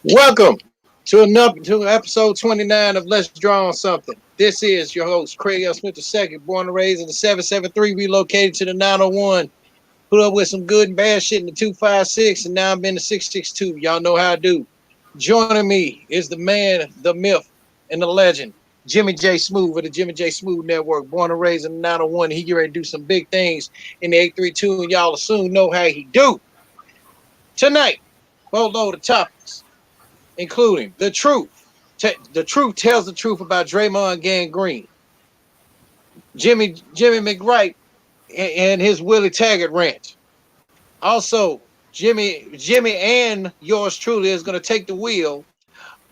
Welcome to episode 29 of Let's Draw on Something. This is your host, Craig L. Smith II, born and raised in the 773, relocated to the 901, put up with some good and bad shit in the 256, and now I'm in the 662. Y'all know how I do. Joining me is the man, the myth, and the legend, Jimmy Jsmoove of the Jimmy Jsmoove Network, born and raised in the 901. He get ready to do some big things in the 832, and y'all will soon know how he do. Tonight, boatload of topics, including the truth. The truth tells the truth about Draymond Green. Jimmy McWright and his Willie Taggert rant. Also, Jimmy and yours truly is going to take the wheel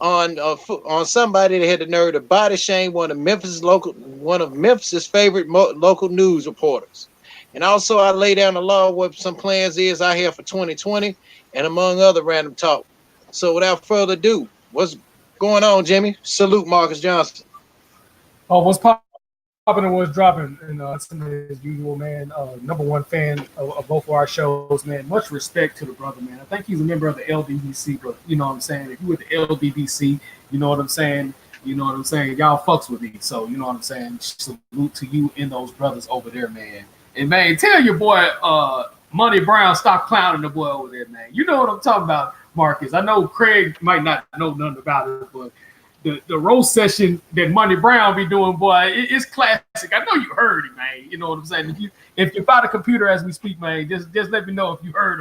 on somebody that had the nerve to body shame one of Memphis's favorite local news reporters. And also, I lay down the law what some plans is I have for 2020, and among other random talk. So without further ado, what's going on, Jimmy? Salute, Marcus Johnson. Oh, what's popping and what's dropping? And as usual, man, number one fan of both of our shows, man. Much respect to the brother, man. I think he's a member of the LDBC, but you know what I'm saying? If you with the LDBC, you know what I'm saying? You know what I'm saying? Y'all fucks with me. So, you know what I'm saying? Salute to you and those brothers over there, man. And, man, tell your boy Money Brown stop clowning the boy over there, man. You know what I'm talking about, Marcus. I know Craig might not know nothing about it, but the roast session that Money Brown be doing, boy, it's classic. I know you heard it, man. You know what I'm saying? If you buy the computer as we speak, man, just let me know if you heard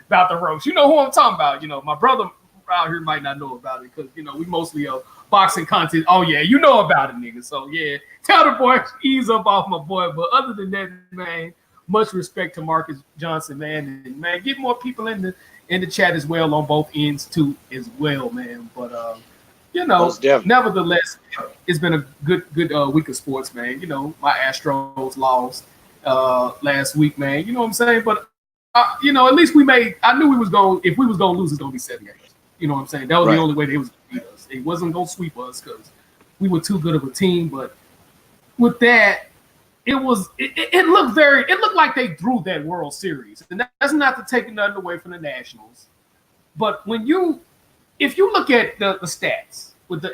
about the roast. You know who I'm talking about. You know, my brother out here might not know about it because, you know, we mostly boxing content. Oh, yeah, you know about it, nigga. So, yeah, tell the boy, ease up off my boy. But other than that, man, much respect to Marcus Johnson, man. And, man, get more people in the chat as well on both ends, too, as well, man. But, you know, nevertheless, it's been a good week of sports, man. You know, my Astros lost last week, man. You know what I'm saying? But, you know, at least I knew if we was going to lose, it's going to be 7 games. You know what I'm saying? That was the only way they was going to beat us. It wasn't going to sweep us because we were too good of a team. But with that, it looked like they drew that World Series. And that's not to take nothing away from the Nationals. But if you look at the stats with the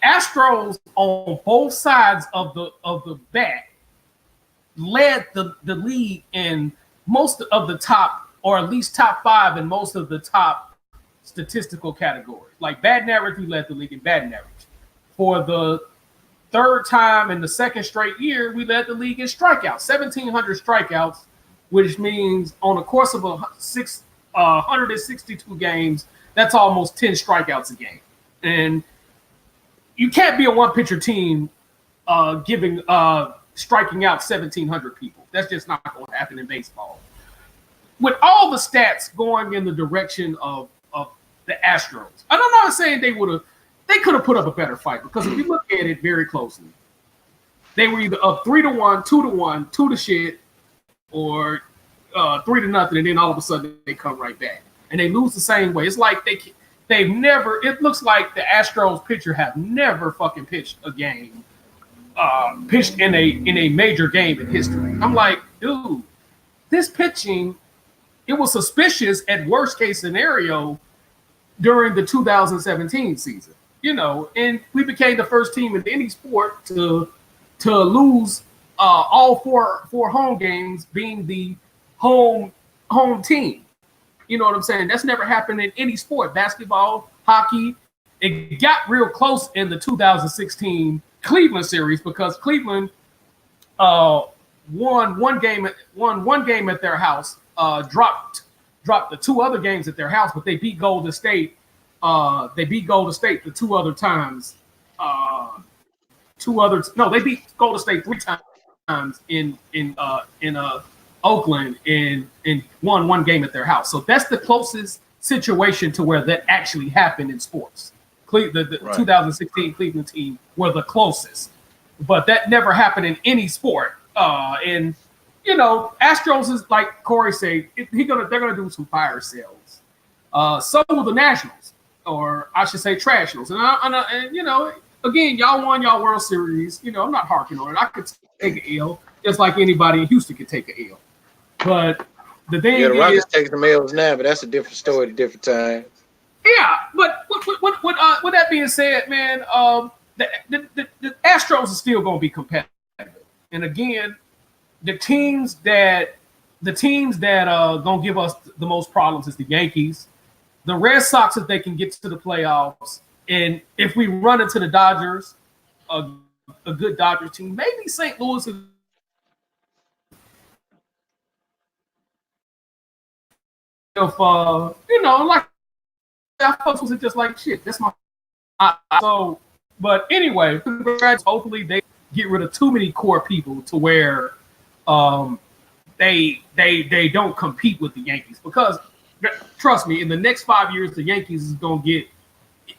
Astros on both sides of the bat led the league in most of the top, or at least top 5 in most of the top statistical categories. Like batting average, we led the league in batting average. For the third time in the second straight year, we led the league in strikeouts, 1,700 strikeouts, which means on the course of 162 games, that's almost 10 strikeouts a game. And you can't be a one-pitcher team striking out 1,700 people. That's just not going to happen in baseball. With all the stats going in the direction of the Astros, I'm not saying they could have put up a better fight, because if you look at it very closely, they were either up 3-1, 2-1, 2 to shit, or 3-0, and then all of a sudden they come right back and they lose the same way. It's like they've never. It looks like the Astros pitcher have never fucking pitched a game, pitched in a major game in history. I'm like, dude, this pitching, it was suspicious at worst case scenario during the 2017 season, you know, and we became the first team in any sport to lose all four home games, being the home team. You know what I'm saying? That's never happened in any sport. Basketball, hockey. It got real close in the 2016 Cleveland series because Cleveland won one game at their house, dropped the 2 other games at their house, but they beat Golden State. They beat Golden State the 2 other times. They beat Golden State 3 times in Oakland and won 1 game at their house. So that's the closest situation to where that actually happened in sports. The 2016 Cleveland team were the closest, but that never happened in any sport. And Astros is like Corey said, they're gonna do some fire sales. So will the Nationals, or I should say Trashionals. And again, y'all won y'all World Series. I'm not harping on it. I could take an L just like anybody in Houston could take an L. But the thing the Rockets taking the L's now, but that's a different story at a different time. Yeah, but with that being said, man, the Astros are still going to be competitive. And again, the teams that gonna give us the most problems is the Yankees, the Red Sox if they can get to the playoffs, and if we run into the Dodgers, a good Dodgers team, maybe St. Louis. If like I was just like shit. That's my so. But anyway, congrats. Hopefully they get rid of too many core people to where they don't compete with the Yankees, because trust me, in the next 5 years the Yankees is going to get,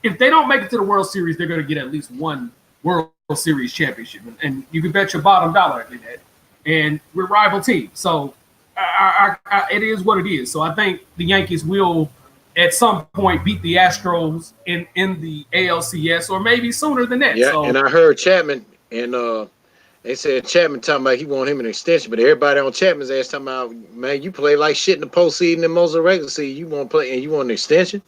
if they don't make it to the World Series, they're going to get at least one World Series championship, and you can bet your bottom dollar on that. And we're rival teams, so it is what it is. So I think the Yankees will at some point beat the Astros in the ALCS, or maybe sooner than that. Yeah, so, and I heard Chapman, and they said Chapman talking about he want him an extension, but everybody on Chapman's ass talking about, man, you play like shit in the postseason and most of the regular season. You want to play and you want an extension?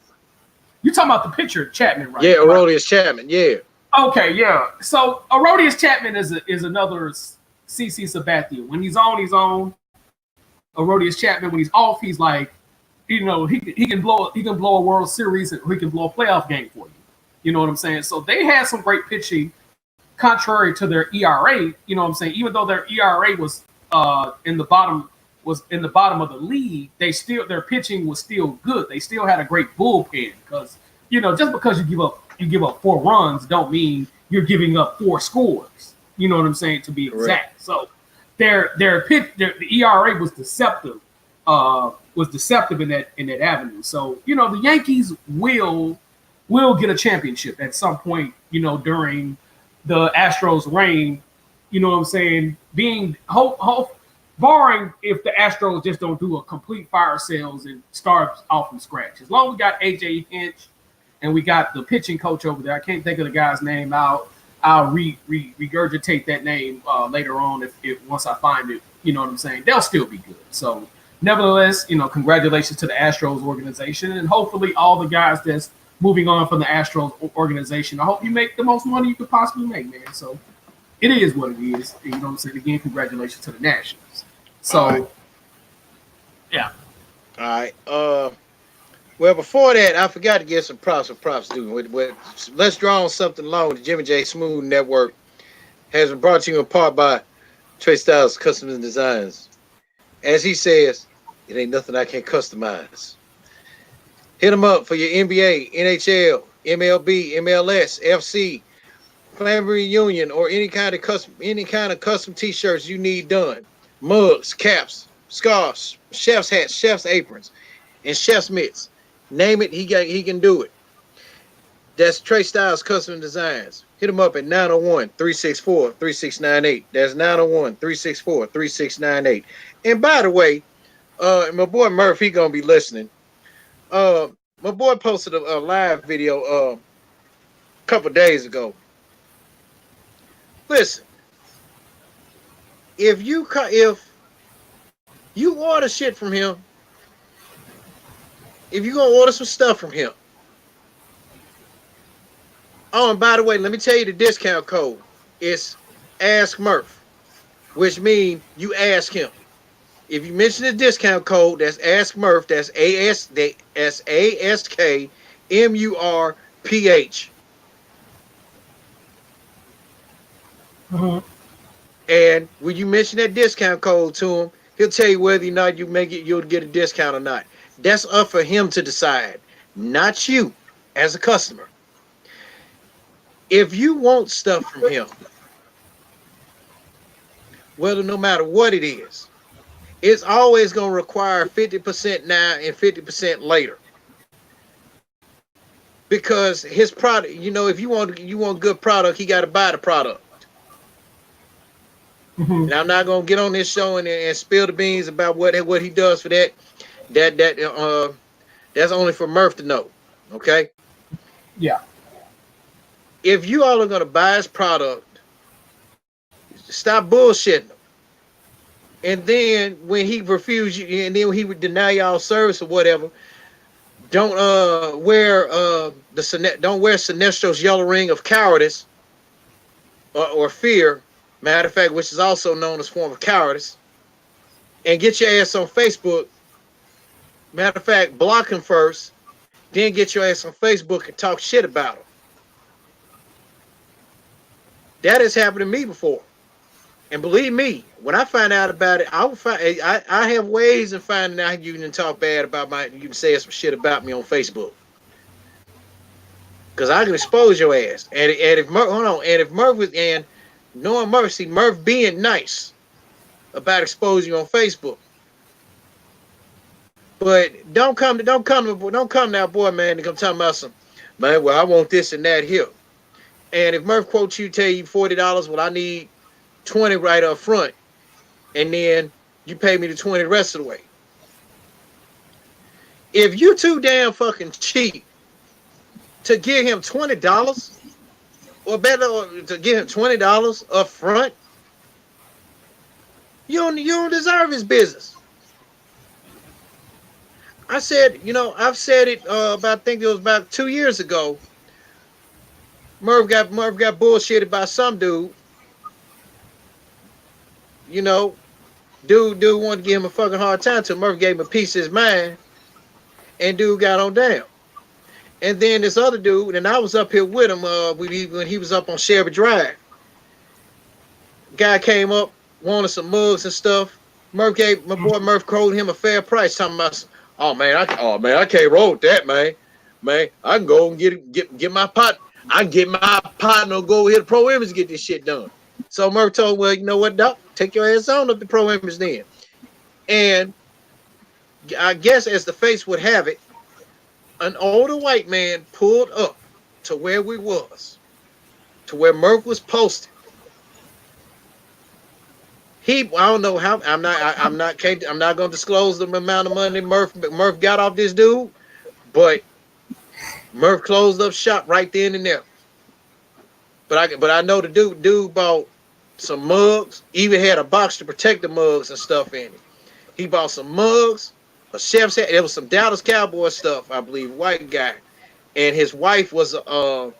You talking about the pitcher Chapman, right? Yeah, Aroldis Chapman. Yeah. Okay, yeah. So Aroldis Chapman is another CC Sabathia. When he's on, he's on. Aroldis Chapman, when he's off, he's like, he can blow a World Series, or he can blow a playoff game for you. You know what I'm saying? So they had some great pitching, contrary to their ERA. You know what I'm saying? Even though their ERA was in the bottom of the league, their pitching was still good. They still had a great bullpen, because just because you give up 4 runs don't mean you're giving up 4 scores. You know what I'm saying, to be exact. Right. So the ERA was deceptive. In that avenue. So the Yankees will get a championship at some point. During the Astros' reign. You know what I'm saying? Being barring if the Astros just don't do a complete fire sales and start off from scratch. As long as we got AJ Hinch and we got the pitching coach over there, I can't think of the guy's name. I'll regurgitate that name later on if once I find it. You know what I'm saying? They'll still be good. So nevertheless, congratulations to the Astros organization, and hopefully all the guys that's moving on from the Astros organization, I hope you make the most money you could possibly make, man. So it is what it is. You know what I'm saying? Again, congratulations to the Nationals. So, right. Yeah. All right. Well, before that, I forgot to give some props for props due. Let's Draw on Something Long. The Jimmy Jsmoove Network has been brought to you in part by Trey Styles Customs and Designs. As he says, it ain't nothing I can't customize. Hit them up for your NBA, NHL, MLB, MLS, FC, family reunion, or any kind of custom T-shirts you need done. Mugs, caps, scarves, chef's hats, chef's aprons, and chef's mitts. Name it, he can do it. That's Trey Styles Custom Designs. Hit him up at 901-364-3698. That's 901-364-3698. And by the way, my boy Murph, he gonna be listening. My boy posted a live video a couple days ago. Listen, if you order shit from him, if you gonna order some stuff from him. Oh, and by the way, let me tell you the discount code. It's Ask Murph, which means you ask him. If you mention the discount code, that's Ask Murph. That's ASKMURPH. Mm-hmm. And when you mention that discount code to him, he'll tell you whether or not you'll get a discount or not. That's up for him to decide, not you as a customer. If you want stuff from him, well, no matter what it is, it's always going to require 50% now and 50% later. Because his product, if you want good product, he got to buy the product. Mhm. And I'm not gonna get on this show and spill the beans about what he does for that. That's only for Murph to know. Okay. Yeah. If you all are gonna buy his product, stop bullshitting him. And then when he refused you, and then when he would deny y'all service or whatever, don't wear don't wear Sinestro's yellow ring of cowardice or fear. Matter of fact, which is also known as form of cowardice, and get your ass on Facebook. Matter of fact, block him first, then get your ass on Facebook and talk shit about him. That has happened to me before. And believe me, when I find out about it, I will find. I have ways of finding out you can talk bad about my. You can say some shit about me on Facebook because I can expose your ass. And if Murph, hold on, and if Murph was and knowing Murph, see Murph being nice about exposing you on Facebook, but don't come now, boy, man, to come talking about some man. Well, I want this and that here. And if Murph quotes you, tell you $40, well, I need 20 right up front, and then you pay me the 20 the rest of the way. If you too damn fucking cheap to give him $20 or better or to give him $20 up front, you don't deserve his business. I said, I've said it about I think it was about 2 years ago. Murph got bullshitted by some dude. You know, dude wanted to give him a fucking hard time till Murph gave him a piece of his mind, and dude got on down. And then this other dude, and I was up here with him when he was up on Shelby Drive. Guy came up, wanted some mugs and stuff. Murph gave my boy Murph quoted him a fair price, talking about, oh man, I can't roll with that, man. Man, I can go and get my pot. I can get my partner go over here to Pro Image and get this shit done. So Murph told, well, you know what, Doc, take your ass on up to Pro Image then. And I guess as the face would have it, an older white man pulled up to where we was, to where Murph was posted. I don't know how. I'm not going to disclose the amount of money Murph got off this dude, but Murph closed up shop right then and there. But I know the dude bought some mugs. Even had a box to protect the mugs and stuff in it. He bought some mugs, a chef's hat. There was some Dallas Cowboy stuff, I believe, white guy, and his wife was a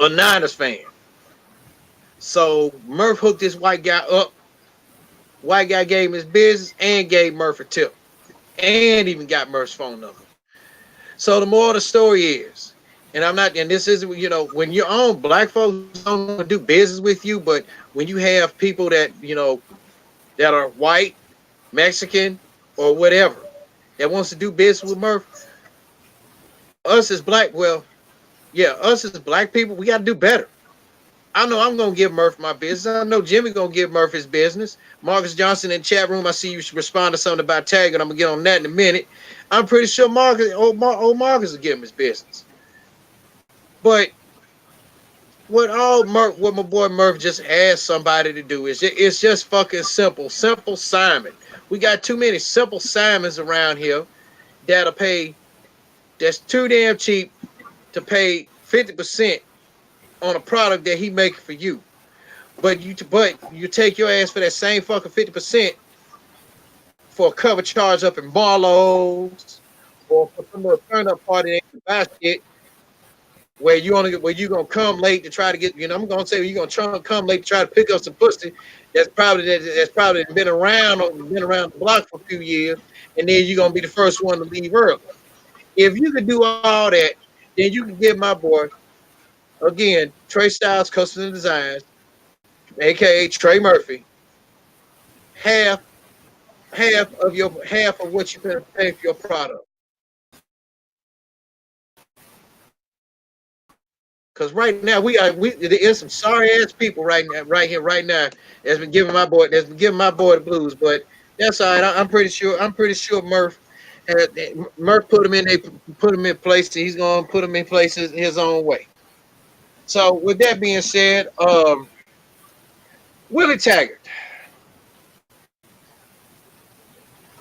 Niners fan. So Murph hooked this white guy up. White guy gave him his business and gave Murph a tip, and even got Murph's phone number. So the moral of the story is, and I'm not, and this is, when you're on, black folks don't want to do business with you, but when you have people that, that are white, Mexican, or whatever, that wants to do business with Murph, us as black, us as black people, we got to do better. I know I'm going to give Murph my business. I know Jimmy going to give Murph his business. Marcus Johnson in chat room, I see you respond to something about Taggert. I'm going to get on that in a minute. I'm pretty sure Marcus will give him his business. But what my boy Murph just asked somebody to do it's just fucking simple. Simple Simon. We got too many simple Simons around here that's too damn cheap to pay 50% on a product that he making for you. But you take your ass for that same fucking 50% for a cover charge up in Barlow's or for some little turn up party that ain't buy shit where you gonna come late to try to get, I'm gonna say you're gonna come late to try to pick up some pussy that's probably been around the block for a few years, and then you're gonna be the first one to leave early. If you could do all that, then you can give my boy again Trey Styles Custom Designs, aka Trey Murphy, half of what you can pay for your product. Because right now there is some sorry ass people right now that's been giving my boy the blues. But that's all right. I'm pretty sure Murph put him in place. He's gonna put him in places his own way. So with that being said, Willie Taggert.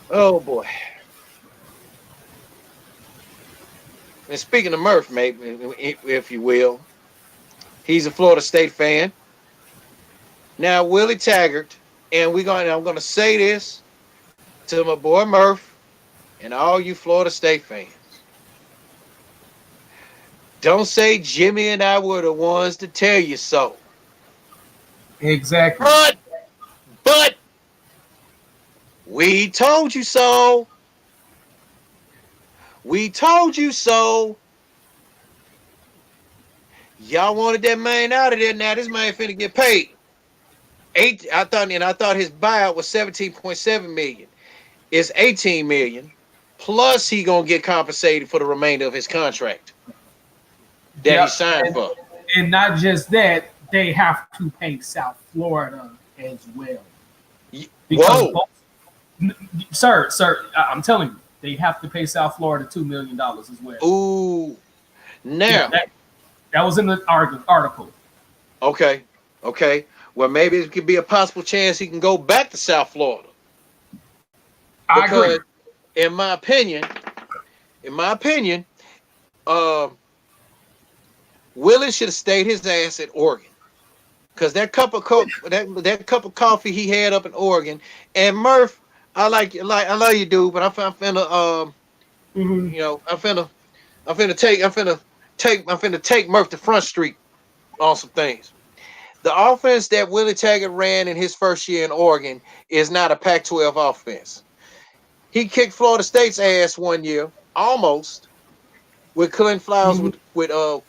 Oh boy. And speaking of Murph, maybe if you will, he's a Florida State fan. Now Willie Taggert, and I'm gonna say this to my boy Murph and all you Florida State fans. Don't say Jimmy and I were the ones to tell you so. Exactly. But we told you so. We told you so. Y'all wanted that man out of there. Now this man finna get paid. I thought his buyout was 17.7 million. It's 18 million. Plus he gonna get compensated for the remainder of his contract that he signed for. And not just that, they have to pay South Florida as well. Because sir, I'm telling you, they have to pay South Florida $2 million as well. Ooh. Now that was in the article. Okay. Well, maybe it could be a possible chance he can go back to South Florida. I agree. In my opinion, Willie should have stayed his ass at Oregon, because that cup of coffee he had up in Oregon. And Murph, I love you, dude, but I'm finna take Murph to Front Street on some things. The offense that Willie Taggert ran in his first year in Oregon is not a Pac-12 offense. He kicked Florida State's ass one year, almost, with Quentin Flowers, with a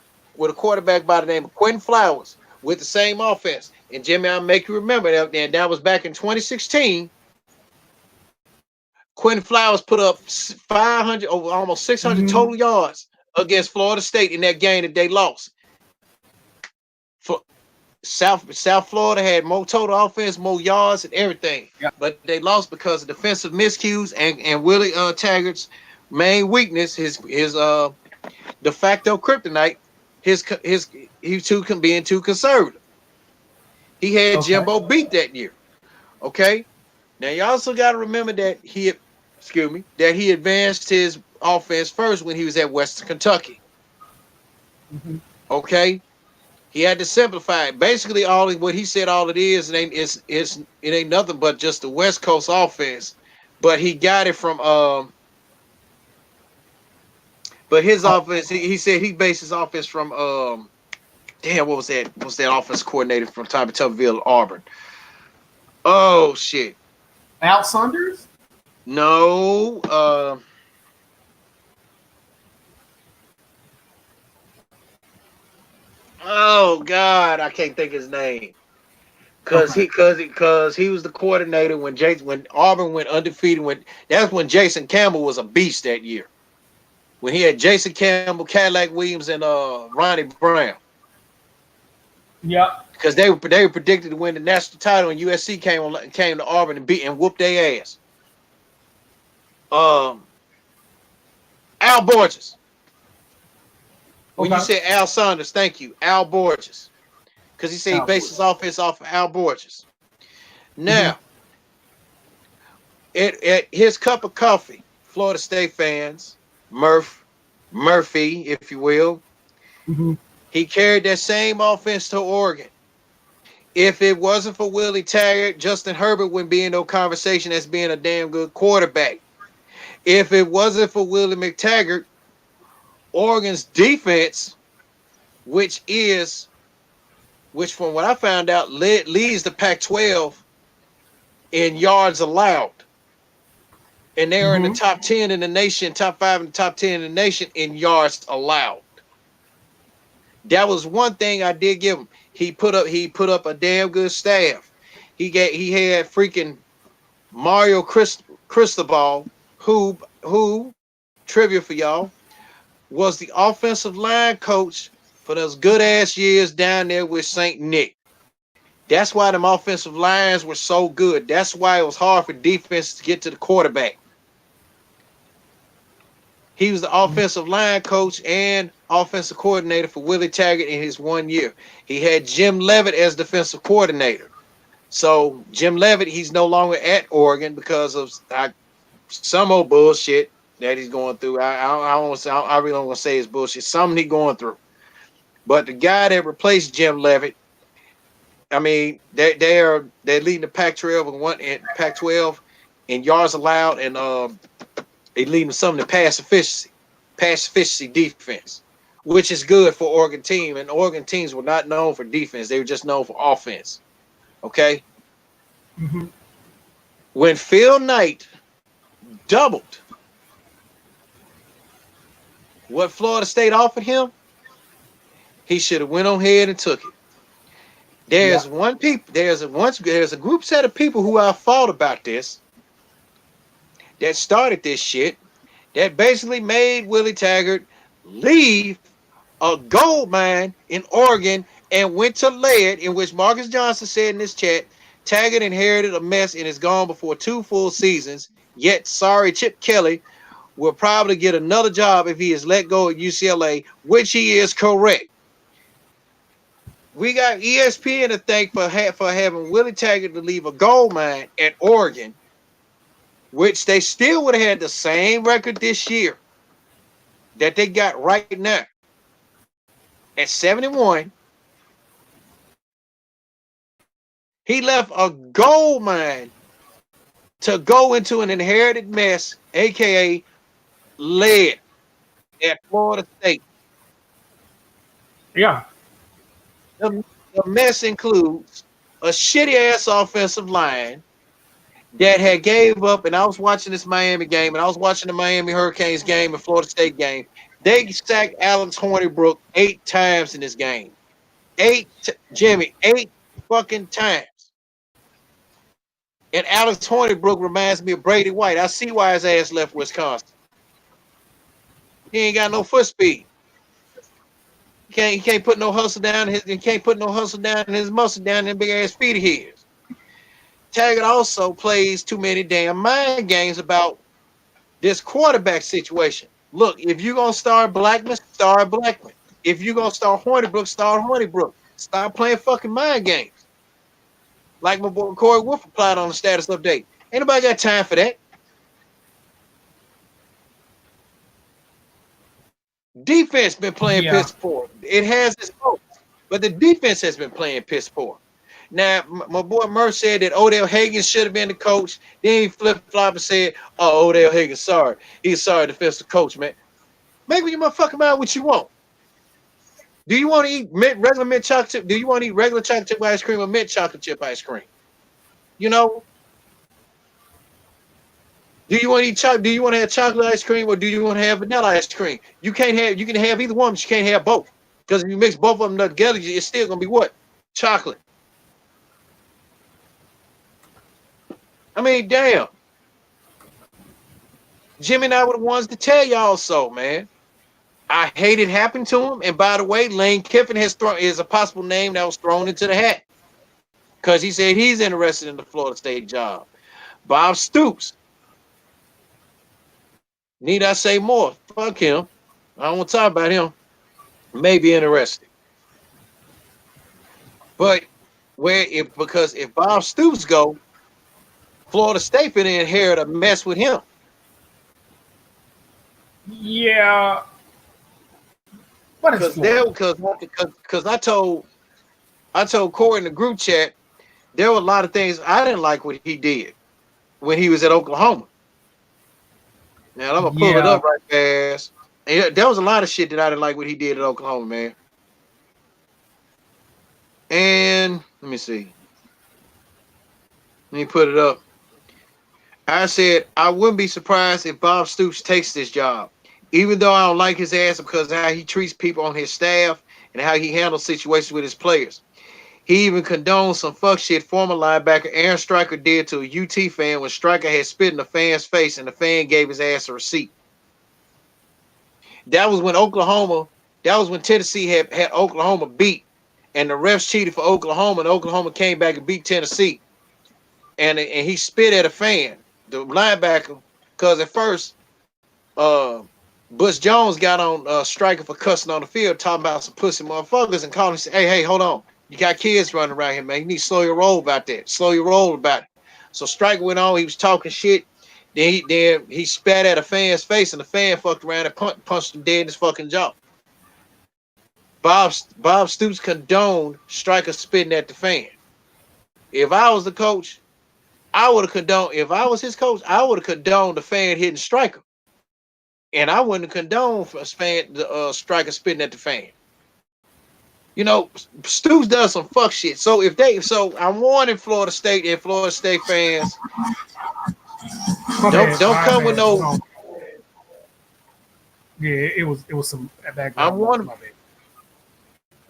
quarterback by the name of Quentin Flowers, with the same offense. And Jimmy, I'll make you remember that was back in 2016. Quentin Flowers put up 500, almost 600 total yards against Florida State in that game that they lost. South Florida had more total offense, more yards, and everything. Yeah. But they lost because of defensive miscues and Willie Taggart's main weakness, his de facto kryptonite, being too conservative. He had Jimbo beat that year. Okay. Now you also got to remember that he advanced his offense first when he was at Western Kentucky. Okay. He had to simplify it. Basically, what he said, all it is, it ain't nothing but just the West Coast offense. But he got it from but his offense, he said he based his offense from what was that? What's that offense coordinator from Tuberville, Auburn? Oh shit. Al Saunders? No. Oh God, I can't think his name. Because he was the coordinator when Auburn went undefeated. That's when Jason Campbell was a beast that year. When he had Jason Campbell, Cadillac Williams, and Ronnie Brown. Yeah. Because they were predicted to win the national title, and USC came to Auburn and whooped their ass. Al Borges. When you said Al Saunders, thank you, Al Borges. Because he said he based his offense off of Al Borges. Now, at his cup of coffee, Florida State fans, Murphy, if you will, he carried that same offense to Oregon. If it wasn't for Willie Taggert, Justin Herbert wouldn't be in no conversation as being a damn good quarterback. If it wasn't for Willie McTaggart, Oregon's defense, which from what I found out, leads the Pac-12 in yards allowed. And they're in the top 10 in the nation, top 5 in the top 10 in the nation in yards allowed. That was one thing I did give him. He put up a damn good staff. He had freaking Mario Cristobal, who trivia for y'all, was the offensive line coach for those good ass years down there with St. Nick. That's why them offensive lines were so good. That's why it was hard for defense to get to the quarterback. He was the offensive line coach and offensive coordinator for Willie Taggart in his 1 year. He had Jim Levitt as defensive coordinator. So Jim Levitt, he's no longer at Oregon because of some old bullshit that he's going through. I really don't want to say it's bullshit. Something he's going through. But the guy that replaced Jim Levitt, I mean, they're leading the Pac-12 and Pac-12 in yards allowed, and they leading some in pass efficiency defense, which is good for Oregon team. And Oregon teams were not known for defense; they were just known for offense. Okay. Mm-hmm. When Phil Knight doubled what Florida State offered him, he should have went on ahead and took it. There's a group set of people who I fought about this that started this shit that basically made Willie Taggert leave a gold mine in Oregon and went to lead, in which Marcus Johnson said in this chat, Taggart inherited a mess and is gone before 2 full seasons. Yet, sorry, Chip Kelly will probably get another job if he is let go at UCLA, which he is correct. We got ESPN to thank for having Willie Taggart to leave a gold mine at Oregon, which they still would have had the same record this year that they got right now at 71. He left a gold mine to go into an inherited mess, aka lead at Florida State. Yeah. The mess includes a shitty ass offensive line that had gave up, and I was watching this Miami game, and I was watching the Miami Hurricanes game and Florida State game. They sacked Alex Hornibrook 8 times in this game. 8 fucking times. And Alex Hornibrook reminds me of Brady White. I see why his ass left Wisconsin. He ain't got no foot speed. He can't put no hustle down. He can't put no hustle down in his muscle down in them big ass feet of his. Taggart also plays too many damn mind games about this quarterback situation. Look, if you're gonna start Blackman, start Blackman. If you're gonna start Hornibrook, start Hornibrook. Stop playing fucking mind games. Like my boy Corey Wolf replied on the status update. Ain't nobody got time for that. Defense been playing piss poor. It has its faults, but the defense has been playing piss poor. Now, my boy Murph said that Odell Hagan should have been the coach. Then he flip-flop and said, oh, Odell Hagan, sorry. He's sorry defensive coach, man. Make your motherfucking mind what you want. Do you want to eat regular mint chocolate chip? Do you want to eat regular chocolate chip ice cream or mint chocolate chip ice cream? You know? Do you want to eat Do you want to have chocolate ice cream or do you want to have vanilla ice cream? You can have either one, but you can't have both. Because if you mix both of them together, it's still gonna be what? Chocolate. I mean, damn. Jimmy and I were the ones to tell y'all so, man. I hate it happened to him. And by the way, Lane Kiffin is a possible name that was thrown into the hat. Because he said he's interested in the Florida State job. Bob Stoops. Need I say more? Fuck him. I don't want to talk about him. Maybe interested. But because if Bob Stoops go, Florida State finna inherit a mess with him. Yeah. Because I told Corey in the group chat, there were a lot of things I didn't like what he did when he was at Oklahoma. Now I'm gonna pull it up right fast. And there was a lot of shit that I didn't like what he did at Oklahoma, man. And let me see. Let me put it up. I said I wouldn't be surprised if Bob Stoops takes this job, even though I don't like his ass because of how he treats people on his staff and how he handles situations with his players. He even condoned some fuck shit former linebacker Aaron Stryker did to a UT fan when Stryker had spit in the fan's face and the fan gave his ass a receipt. That was when Tennessee had Oklahoma beat, and the refs cheated for Oklahoma, and Oklahoma came back and beat Tennessee. And he spit at a fan, the linebacker, because at first, Butch Jones got on Stryker for cussing on the field, talking about some pussy motherfuckers, and called him and said, hey, hold on. You got kids running around here, man. You need to slow your roll about that. Slow your roll about it. So Striker went on. He was talking shit. Then he spat at a fan's face, and the fan fucked around and punched him dead in his fucking jaw. Bob Stoops condoned Striker spitting at the fan. If I was the coach, I would have condoned. If I was his coach, I would have condoned the fan hitting Striker, and I wouldn't condone for Striker spitting at the fan. You know, Stoops does some fuck shit. So I'm warning Florida State and Florida State fans. Don't come with no. Yeah, it was some background. I'm warning. My bad.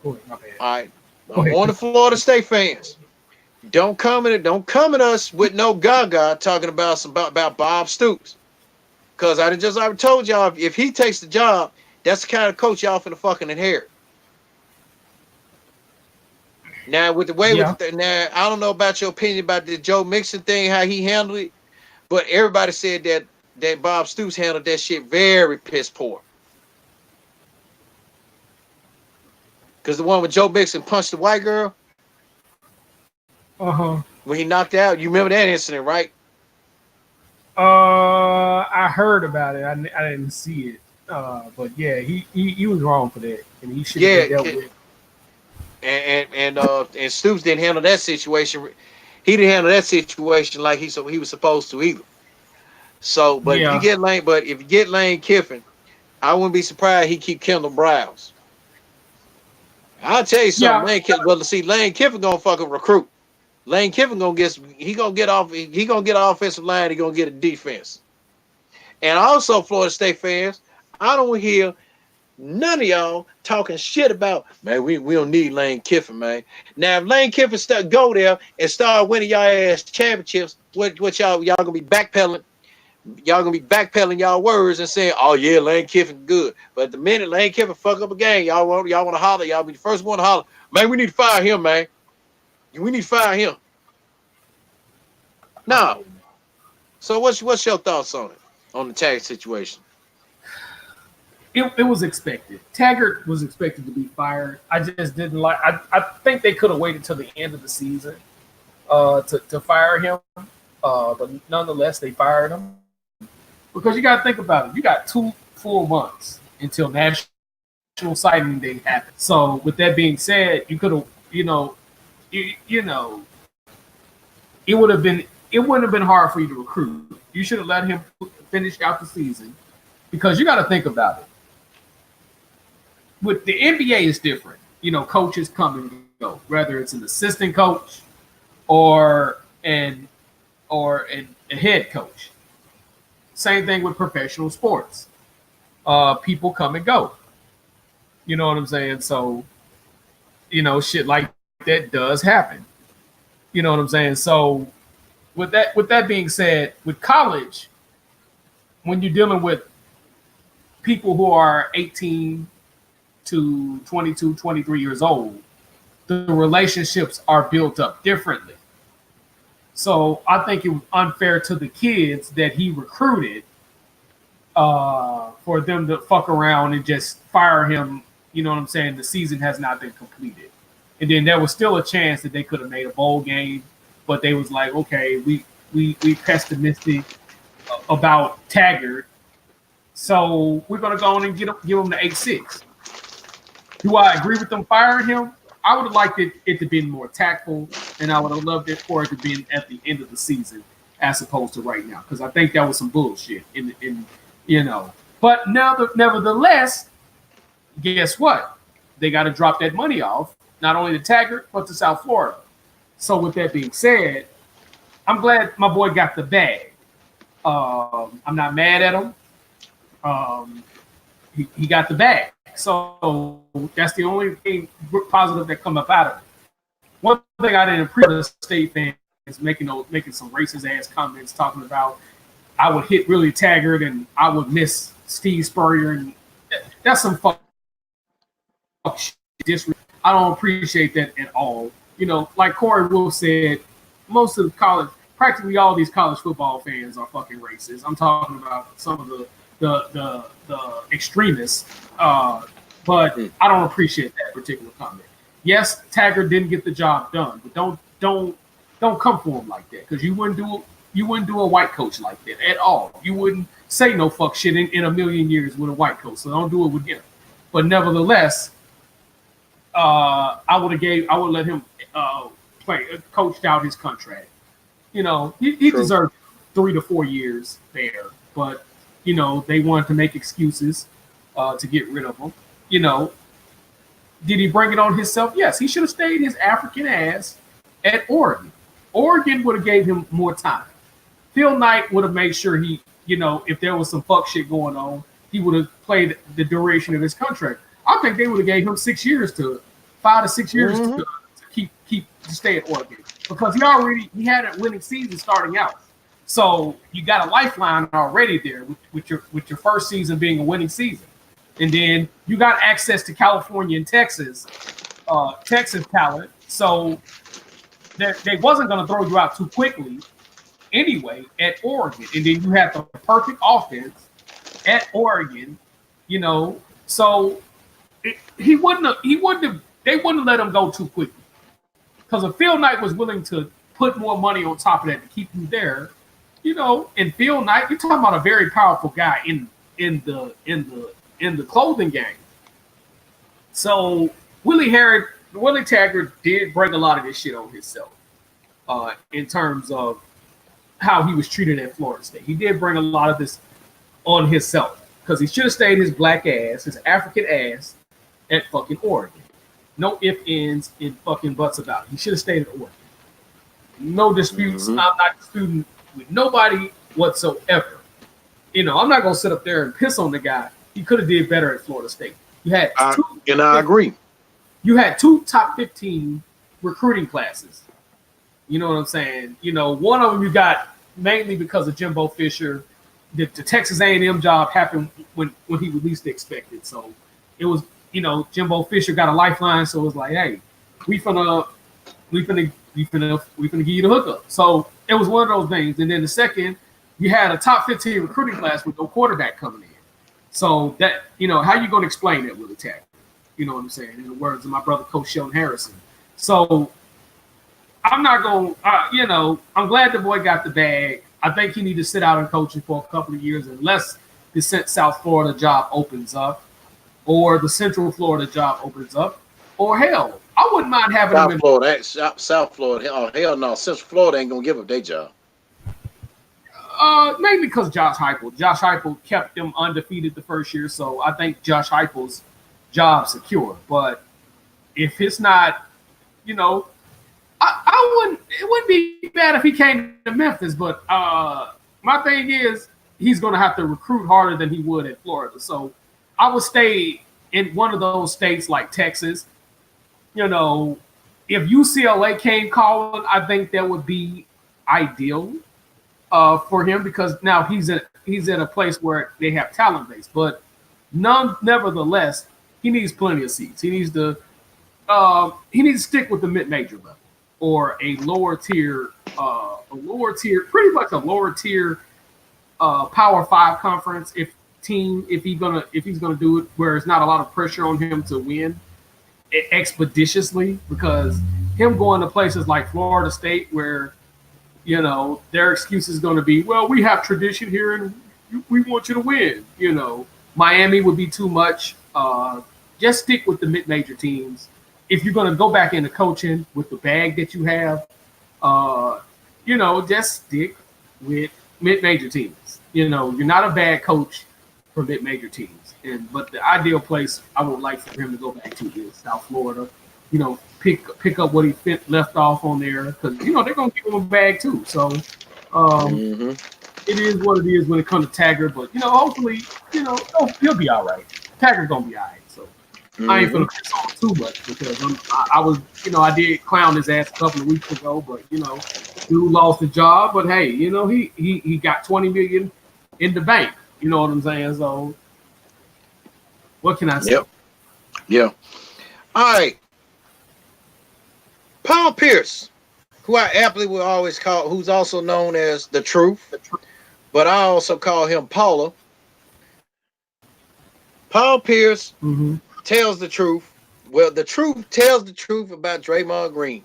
Go ahead, my bad. All right, I'm warning Florida State fans. Don't come at us with no gaga talking about Bob Stoops. Cause I told y'all, if he takes the job, that's the kind of coach y'all finna fucking inherit. Now with the way now I don't know about your opinion about the Joe Mixon thing, how he handled it, but everybody said that Bob Stoops handled that shit very piss poor. Cause the one with Joe Mixon punched the white girl. When he knocked out, you remember that incident, right? I heard about it. I didn't see it. But yeah, he was wrong for that, and he should have dealt with it. And Stoops didn't handle that situation. He didn't handle that situation like he was supposed to either. So, but if you get Lane Kiffin, I wouldn't be surprised he keep Kendall Browse. I'll tell you something. Lane Kiffin gonna fucking recruit. Lane Kiffin gonna get offensive line. He gonna get a defense. And also, Florida State fans, I don't hear none of y'all talking shit about, man, we don't need Lane Kiffin, man. Now, if Lane Kiffin go there and start winning y'all ass championships, what y'all gonna be backpedaling? Y'all gonna be backpedaling y'all words and saying, oh yeah, Lane Kiffin good. But the minute Lane Kiffin fuck up a game, y'all want to holler. Y'all be the first one to holler. Man, we need to fire him, man. We need to fire him. No. So what's your thoughts on it? On the Taggert situation? It was expected. Taggert was expected to be fired. I just didn't like. I think they could have waited till the end of the season to fire him. But nonetheless, they fired him because you got to think about it. You got 2 full months until National Signing Day happens. So with that being said, you could have, it wouldn't have been hard for you to recruit. You should have let him finish out the season because you got to think about it. With the NBA is different. Coaches come and go, whether it's an assistant coach or a head coach. Same thing with professional sports. People come and go. You know what I'm saying? So, shit like that does happen. You know what I'm saying? So with that being said, with college, when you're dealing with people who are 18 to 22, 23 years old, the relationships are built up differently. So I think it was unfair to the kids that he recruited for them to fuck around and just fire him. You know what I'm saying? The season has not been completed. And then there was still a chance that they could have made a bowl game, but they was like, okay, we pessimistic about Taggert, so we're gonna go on and give him the 8-6. Do I agree with them firing him? I would have liked it to be more tactful, and I would have loved it for it to be at the end of the season as opposed to right now, because I think that was some bullshit. But nevertheless, guess what? They got to drop that money off, not only to Taggert but to South Florida. So with that being said, I'm glad my boy got the bag. I'm not mad at him. He got the bag. So that's the only thing positive that come up out of it. One thing I didn't appreciate the State fans making some racist ass comments talking about I would hit Willie Taggert and I would miss Steve Spurrier, and that's some fuck shit. I don't appreciate that at all. Like Corey Wolf said, most of practically all these college football fans are fucking racist. I'm talking about some of the extremists, but I don't appreciate that particular comment. Yes, Taggert didn't get the job done, but don't come for him like that, because you wouldn't do a white coach like that at all. You wouldn't say no fuck shit in a million years with a white coach. So don't do it with him. But nevertheless, I would let him coached out his contract. He deserved 3 to 4 years there, but they wanted to make excuses to get rid of him. Did he bring it on himself? Yes, he should have stayed his African ass at Oregon. Oregon would have gave him more time. Phil Knight would have made sure he, if there was some fuck shit going on, he would have played the duration of his contract. I think they would have gave him 5 to 6 years to stay at Oregon, because he had a winning season starting out. So you got a lifeline already there with your first season being a winning season. And then you got access to California and Texas talent. So they wasn't going to throw you out too quickly anyway at Oregon. And then you had the perfect offense at Oregon, So they wouldn't have let him go too quickly. Because if Phil Knight was willing to put more money on top of that to keep you there, and Phil Knight, you're talking about a very powerful guy in the clothing game. So Willie Taggert did bring a lot of this shit on himself in terms of how he was treated at Florida State. He did bring a lot of this on himself, because he should have stayed his black ass, his African ass, at fucking Oregon. No ifs, ands, and fucking buts about it. He should have stayed at Oregon. No disputes. Mm-hmm. I'm not disputing with nobody whatsoever. I'm not going to sit up there and piss on the guy. He could have did better at Florida State. I agree. You had 2 top 15 recruiting classes. You know what I'm saying? One of them you got mainly because of Jimbo Fisher. The Texas A&M job happened when he was least expected. So it was, Jimbo Fisher got a lifeline. So it was like, hey, we finna give you the hookup. So it was one of those things. And then the second, you had a top 15 recruiting class with no quarterback coming in. So that, how you going to explain that, Willie Taggert? You know what I'm saying? In the words of my brother, Coach Sheldon Harrison. So I'm not going to, I'm glad the boy got the bag. I think he needs to sit out and coaching for a couple of years unless the South Florida job opens up, or the Central Florida job opens up, or hell, I wouldn't mind having South Florida. Oh, hell no. Central Florida ain't going to give up their job. Mainly because Josh Heupel kept them undefeated the first year, so I think Josh Heupel's job secure. But if it's not, I wouldn't. It wouldn't be bad if he came to Memphis. But my thing is, he's going to have to recruit harder than he would at Florida. So I would stay in one of those states like Texas. If UCLA came calling, I think that would be ideal for him, because now he's at a place where they have talent base. But nevertheless, he needs plenty of seats. He needs to stick with the mid-major level, or a lower tier, pretty much a lower tier Power 5 conference if he's gonna do it, where it's not a lot of pressure on him to win expeditiously, because him going to places like Florida State where their excuse is going to be, well, we have tradition here and we want you to win. Miami would be too much. Just stick with the mid-major teams. If you're going to go back into coaching with the bag that you have, just stick with mid-major teams. You're not a bad coach for mid-major teams. But the ideal place I would like for him to go back to is South Florida. Pick up what he left off on there, because they're gonna give him a bag too. So It is what it is when it comes to Taggert. But hopefully, he'll be all right. Taggert's gonna be all right. So I ain't gonna piss on him too much, because I was, I did clown his ass a couple of weeks ago, but dude lost the job. But hey, he got $20 million in the bank. You know what I'm saying? So what can I say? Yep. Yeah. All right. Paul Pierce, who I aptly will always call, who's also known as the Truth, but I also call him Paula. Paul Pierce tells the truth Well, the truth tells the truth about Draymond Green.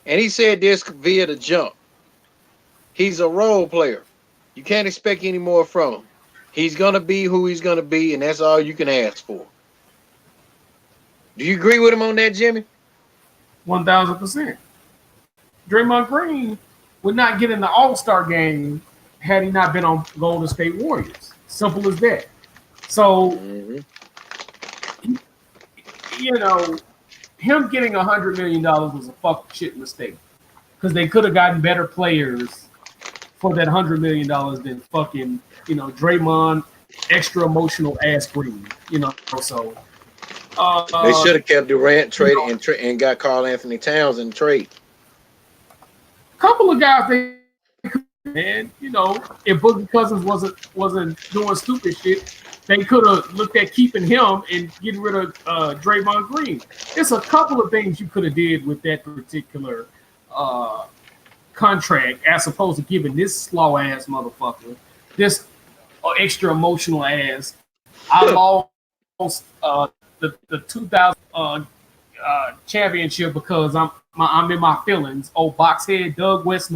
And he said this via the jump. He's a role player. You can't expect any more from him. He's going to be who he's going to be, and that's all you can ask for. Do you agree with him on that, Jimmy? 1,000%. Draymond Green would not get in the All-Star game had he not been on Golden State Warriors. Simple as that. So, you know, him getting $100 million was a fucking shit mistake because they could have gotten better players for that $100 million than fucking, Draymond, extra emotional ass Green, So they should have kept Durant traded and got Karl Anthony Towns in trade. Couple of guys they could, man, if Boogie Cousins wasn't doing stupid shit, they could have looked at keeping him and getting rid of Draymond Green. There's a couple of things you could have did with that particular contract as opposed to giving this slow ass motherfucker this extra emotional ass. I lost the 2000 championship because I'm in my feelings. Old boxhead Doug West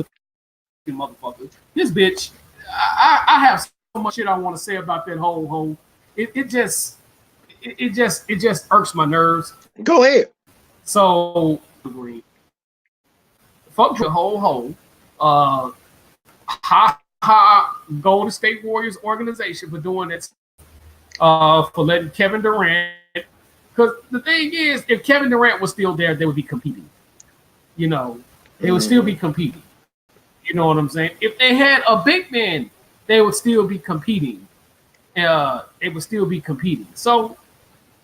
motherfucker. This bitch. I have so much shit I want to say about that whole. It just irks my nerves. Go ahead. So fuck the whole Golden State Warriors organization for doing it. For letting Kevin Durant. Because the thing is, if Kevin Durant was still there, they would be competing. They would still be competing. You know what I'm saying? If they had a big man, they would still be competing. It would still be competing. So,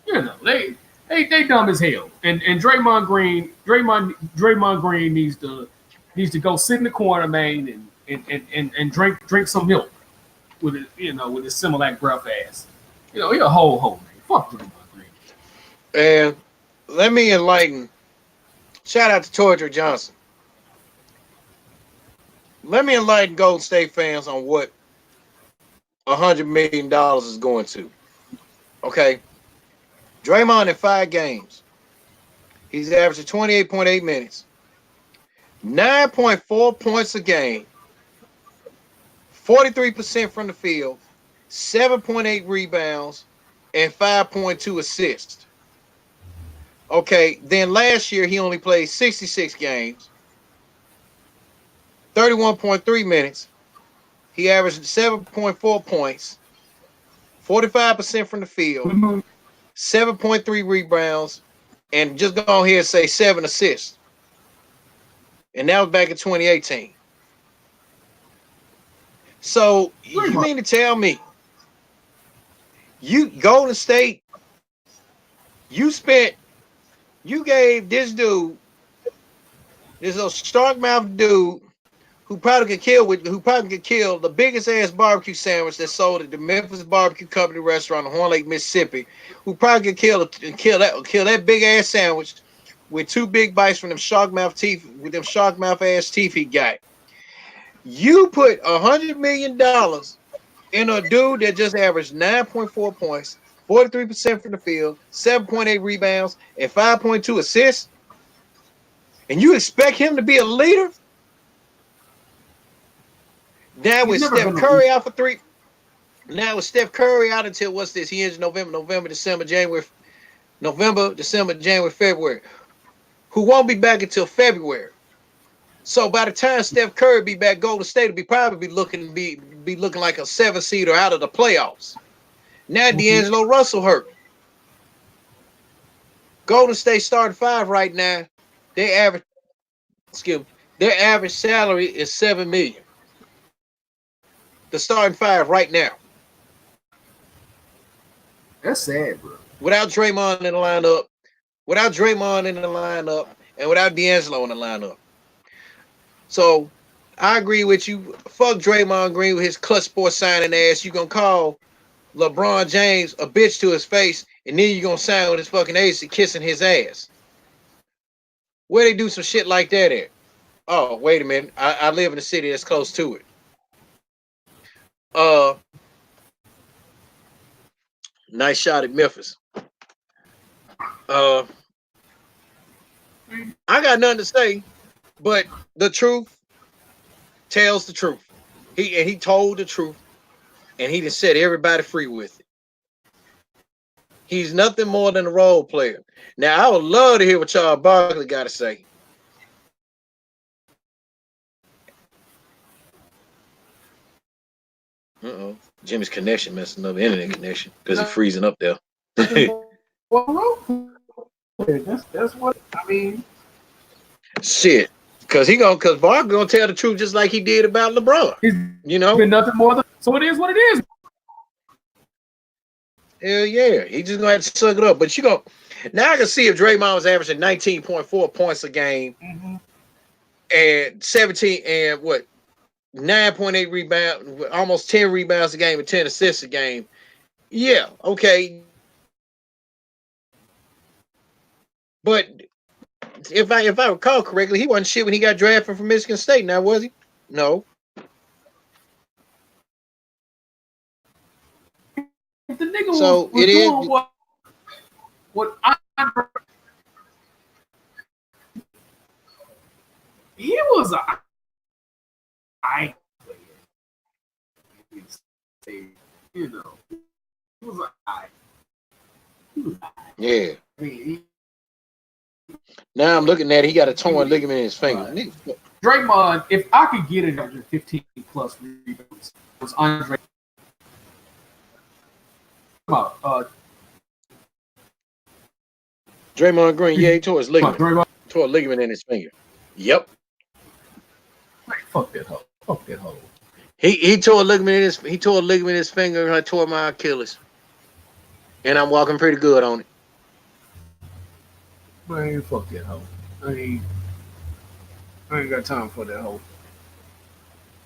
they dumb as hell. And Draymond Green needs to go sit in the corner, man, and drink some milk with with his Similac breath ass. He a whole man. Fuck Draymond Green. And let me enlighten. Shout out to Torrey Johnson. Let me enlighten Golden State fans on what $100 million is going to. Okay. Draymond in 5 games. He's averaging 28.8 minutes. 9.4 points a game. 43% from the field. 7.8 rebounds. And 5.2 assists. Okay. Then last year, he only played 66 games. 31.3 minutes. He averaged 7.4 points, 45% from the field, 7.3 rebounds, and just go ahead and say 7 assists. And that was back in 2018. So you mean to tell me you Golden State, you gave this dude, this little stark mouth dude, who probably could kill the biggest ass barbecue sandwich that's sold at the Memphis Barbecue Company restaurant in Horn Lake, Mississippi, who probably could kill that big ass sandwich with 2 big bites from them shark mouth ass teeth he got. You put $100 million in a dude that just averaged 9.4 points, 43% from the field, 7.8 rebounds, and 5.2 assists, and you expect him to be a leader? Now with Steph Curry out for 3. Now with Steph Curry out until what's this? He ends November, December, January, February. Who won't be back until February. So by the time Steph Curry be back, Golden State will probably be looking like a 7-seeder out of the playoffs. Now D'Angelo Russell hurt. Golden State starting 5 right now. Their average salary is $7 million. The starting 5 right now. That's sad, bro. Without Draymond in the lineup, and without D'Angelo in the lineup. So I agree with you. Fuck Draymond Green with his clutch sports signing ass. You gonna call LeBron James a bitch to his face, and then you gonna sign with his fucking agency kissing his ass. Where they do some shit like that at? Oh, wait a minute. I live in a city that's close to it. Nice shot at Memphis. I got nothing to say, but the truth tells the truth. He told the truth, and he just set everybody free with it. He's nothing more than a role player. Now, I would love to hear what Charles Barkley got to say. Jimmy's connection messing up, internet connection, because he's freezing up there. That's what I mean. Shit, because Barkley gonna tell the truth just like he did about LeBron. You know, been nothing more than so. It is what it is. Hell yeah, he just gonna have to suck it up. But now I can see if Draymond was averaging 19.4 points a game, and 17 and 9.8 rebounds, almost 10 rebounds a game and 10 assists a game. Yeah, okay. But if I recall correctly, he wasn't shit when he got drafted from Michigan State. Now was he? No. If the nigga so was doing what he was you know, he was yeah. Now I'm looking at it, he got a torn ligament in his finger. Draymond, if I could get it under 15 plus rebounds, was Andre. Draymond Green, yeah, he tore his ligament. Tore a ligament in his finger. Yep. Fuck that hoe. Fuck that hoe. He tore a ligament in his finger, and I tore my Achilles. And I'm walking pretty good on it. Man, fuck that hoe. I ain't got time for that hoe.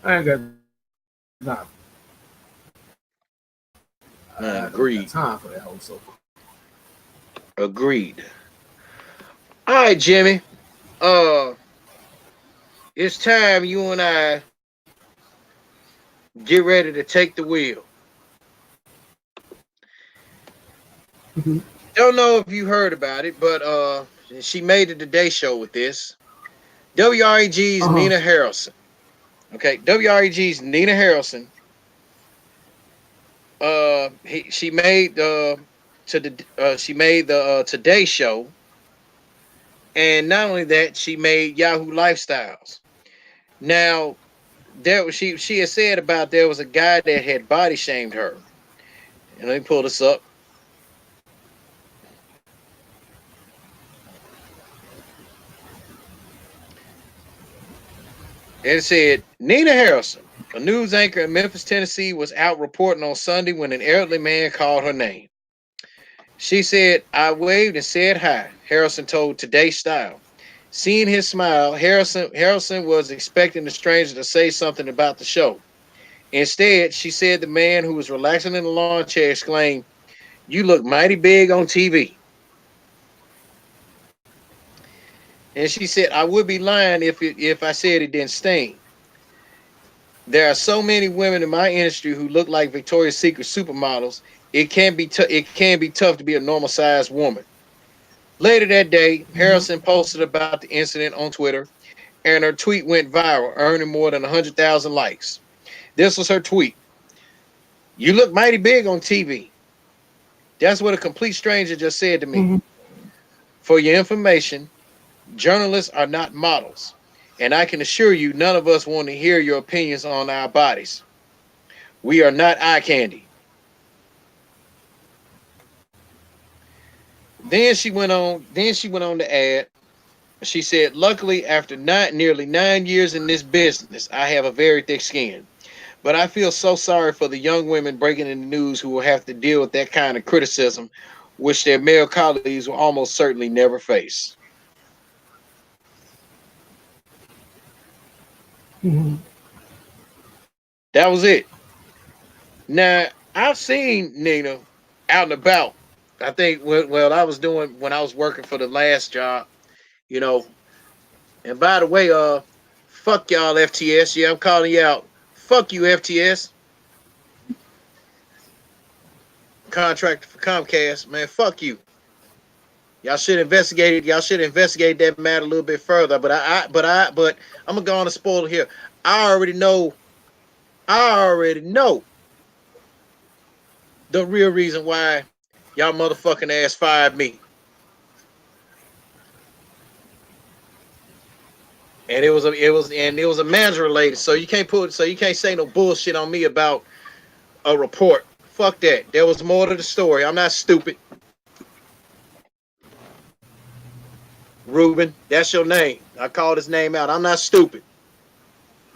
I ain't got time. Agreed. Time for that whole so. Agreed. All right, Jimmy. It's time you and I get ready to take the wheel. Don't know if you heard about it, but she made the Today Show with this. WREG's Nina Harrison. Okay, WREG's Nina Harrison. She made the Today Show, and not only that, she made Yahoo Lifestyles. Now, she had said about there was a guy that had body shamed her, and let me pull this up. And it said Nina Harrison, a news anchor in Memphis, Tennessee, was out reporting on Sunday when an elderly man called her name. She said, "I waved and said hi," Harrison told Today Style. Seeing his smile, Harrison was expecting the stranger to say something about the show. Instead, she said the man who was relaxing in the lawn chair exclaimed, "You look mighty big on TV." And she said, "I would be lying if I said it didn't sting. There are so many women in my industry who look like Victoria's Secret supermodels. It can be tough to be a normal sized woman." Later that day, Harrison posted about the incident on Twitter, and her tweet went viral, earning more than 100,000 likes. This was her tweet: "You look mighty big on TV. That's what a complete stranger just said to me. For your information, journalists are not models, and I can assure you none of us want to hear your opinions on our bodies. We are not eye candy." Then she went on to add, she said, "Luckily, after nearly 9 years in this business, I have a very thick skin. But I feel so sorry for the young women breaking in the news who will have to deal with that kind of criticism, which their male colleagues will almost certainly never face." That was it. Now, I've seen Nina out and about. I think when I was working for the last job, you know. And by the way, fuck y'all FTS. Yeah, I'm calling you out. Fuck you FTS. Contractor for Comcast, man. Fuck you. Y'all should investigate it. Y'all should investigate that matter a little bit further. But I'm gonna go on a spoiler here. I already know. I already know the real reason why y'all motherfucking ass fired me. And it was a manager related. So you can't say no bullshit on me about a report. Fuck that. There was more to the story. I'm not stupid. Ruben, that's your name. I called his name out. I'm not stupid.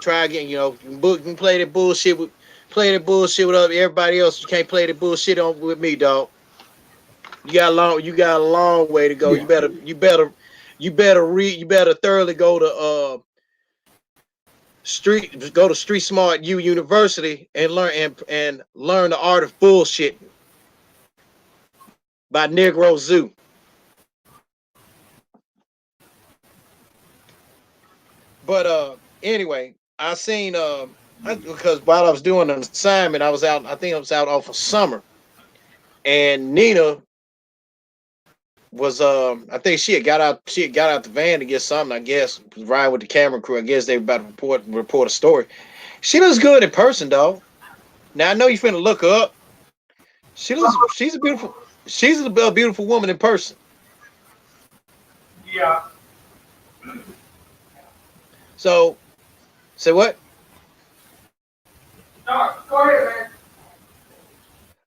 Try again. You can play that bullshit with everybody else. You can't play that bullshit on with me, dog. You got a long way to go. Yeah. You better thoroughly go to Street Smart U University and learn the art of bullshitting by Negro Zoo. But anyway, I seen because while I was doing an assignment, I was out. I think I was out off of summer, and Nina was I think she had got out. She had got out the van to get something. I guess riding with the camera crew. I guess they were about to report a story. She looks good in person, though. Now I know you finna look her up. She's a beautiful woman in person. Yeah. So say what? No, go ahead, man.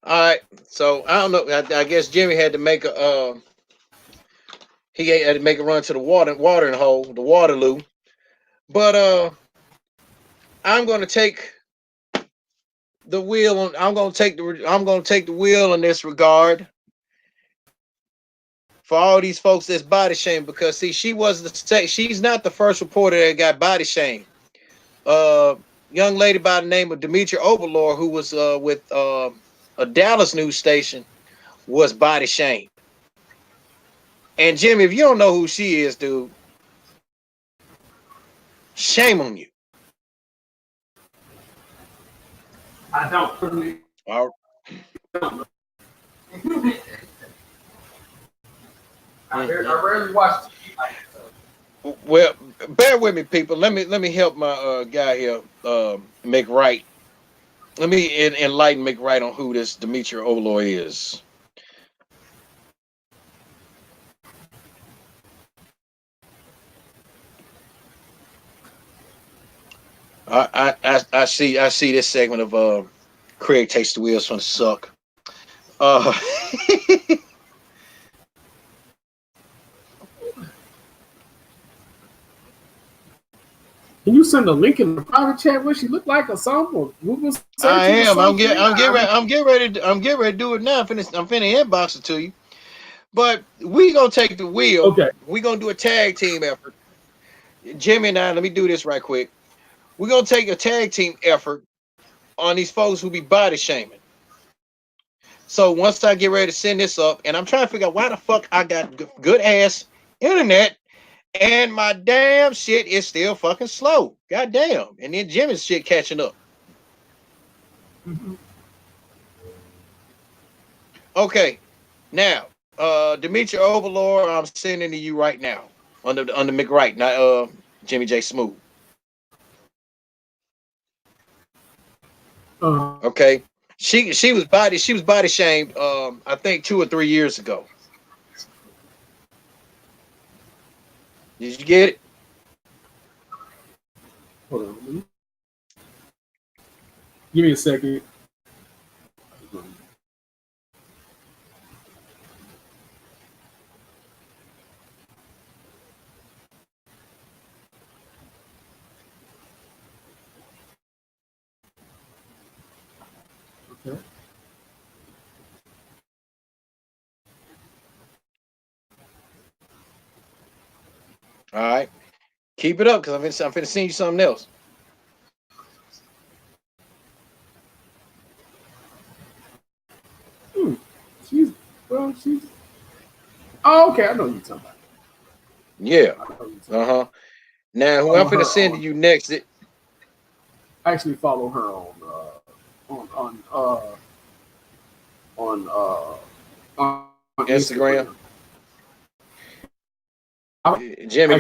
All right. So I don't know. I guess Jimmy had to make a he had to make a run to the watering hole, the Waterloo. But I'm gonna take the wheel. I'm gonna take the wheel in this regard for all these folks that's body shamed because see she's not the first reporter that got body shamed. Uh, Young lady by the name of Demetria Overlord who was with a Dallas news station was body shamed. And Jimmy, if you don't know who she is, dude, shame on you. I don't. All I rarely watch TV like right. Well, bear with me, people. Let me help my guy here, McWright. Let me enlighten McWright on who this Demetria Overlord is. I see this segment of Craig takes the wheels from the suck. Uh, Can you send a link in the private chat what she looked like or something? Or Google search I it or am. something? I'm getting ready to do it now. I'm finna inbox it to you. But we gonna take the wheel. Okay. We gonna do a tag team effort. Jimmy and I. Let me do this right quick. We're gonna take a tag team effort on these folks who be body shaming. So once I get ready to send this up, and I'm trying to figure out why the fuck I got good ass internet and my damn shit is still fucking slow. God damn. And then Jimmy's shit catching up. Mm-hmm. Okay. Now, Demetria Overlord, I'm sending to you right now. Under McWright, not Jimmy Jsmoove. Okay. She was body shamed I think 2 or 3 years ago. Did you get it? Hold on. Give me a second. Okay. All right. Keep it up because I'm finna send you something else. Hmm. She's. Oh, okay. I know what you're talking about. Yeah. I know what you're talking Uh-huh. Now who I'm follow finna her send to on. you next I actually follow her on on Instagram. Instagram. Jimmy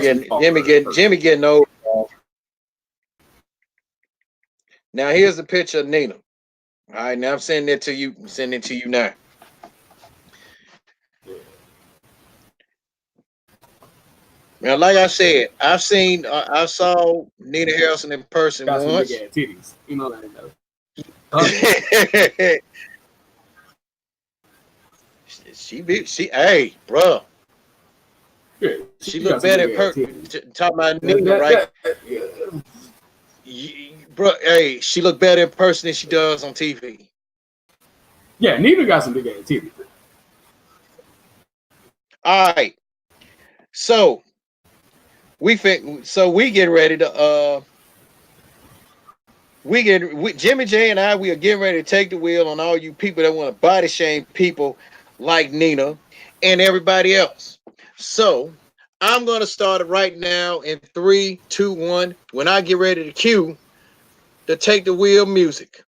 getting old. Now here's the picture of Nina. All right, now I'm sending it to you. I'm sending it to you now. Now, like I said, I saw Nina Harrison in person got some big once. ass titties. You know that. Hey, bro. Yeah, She looked better in person. Talking about Nina, right? Bro, hey, she looked better in person than she does on TV. Yeah, Nina got some big ass titties. All right. So we get ready to Jimmy J and I, we are getting ready to take the wheel on all you people that want to body shame people like Nina and everybody else. So I'm gonna start it right now in 3, 2, 1. When I get ready to cue the take the wheel music.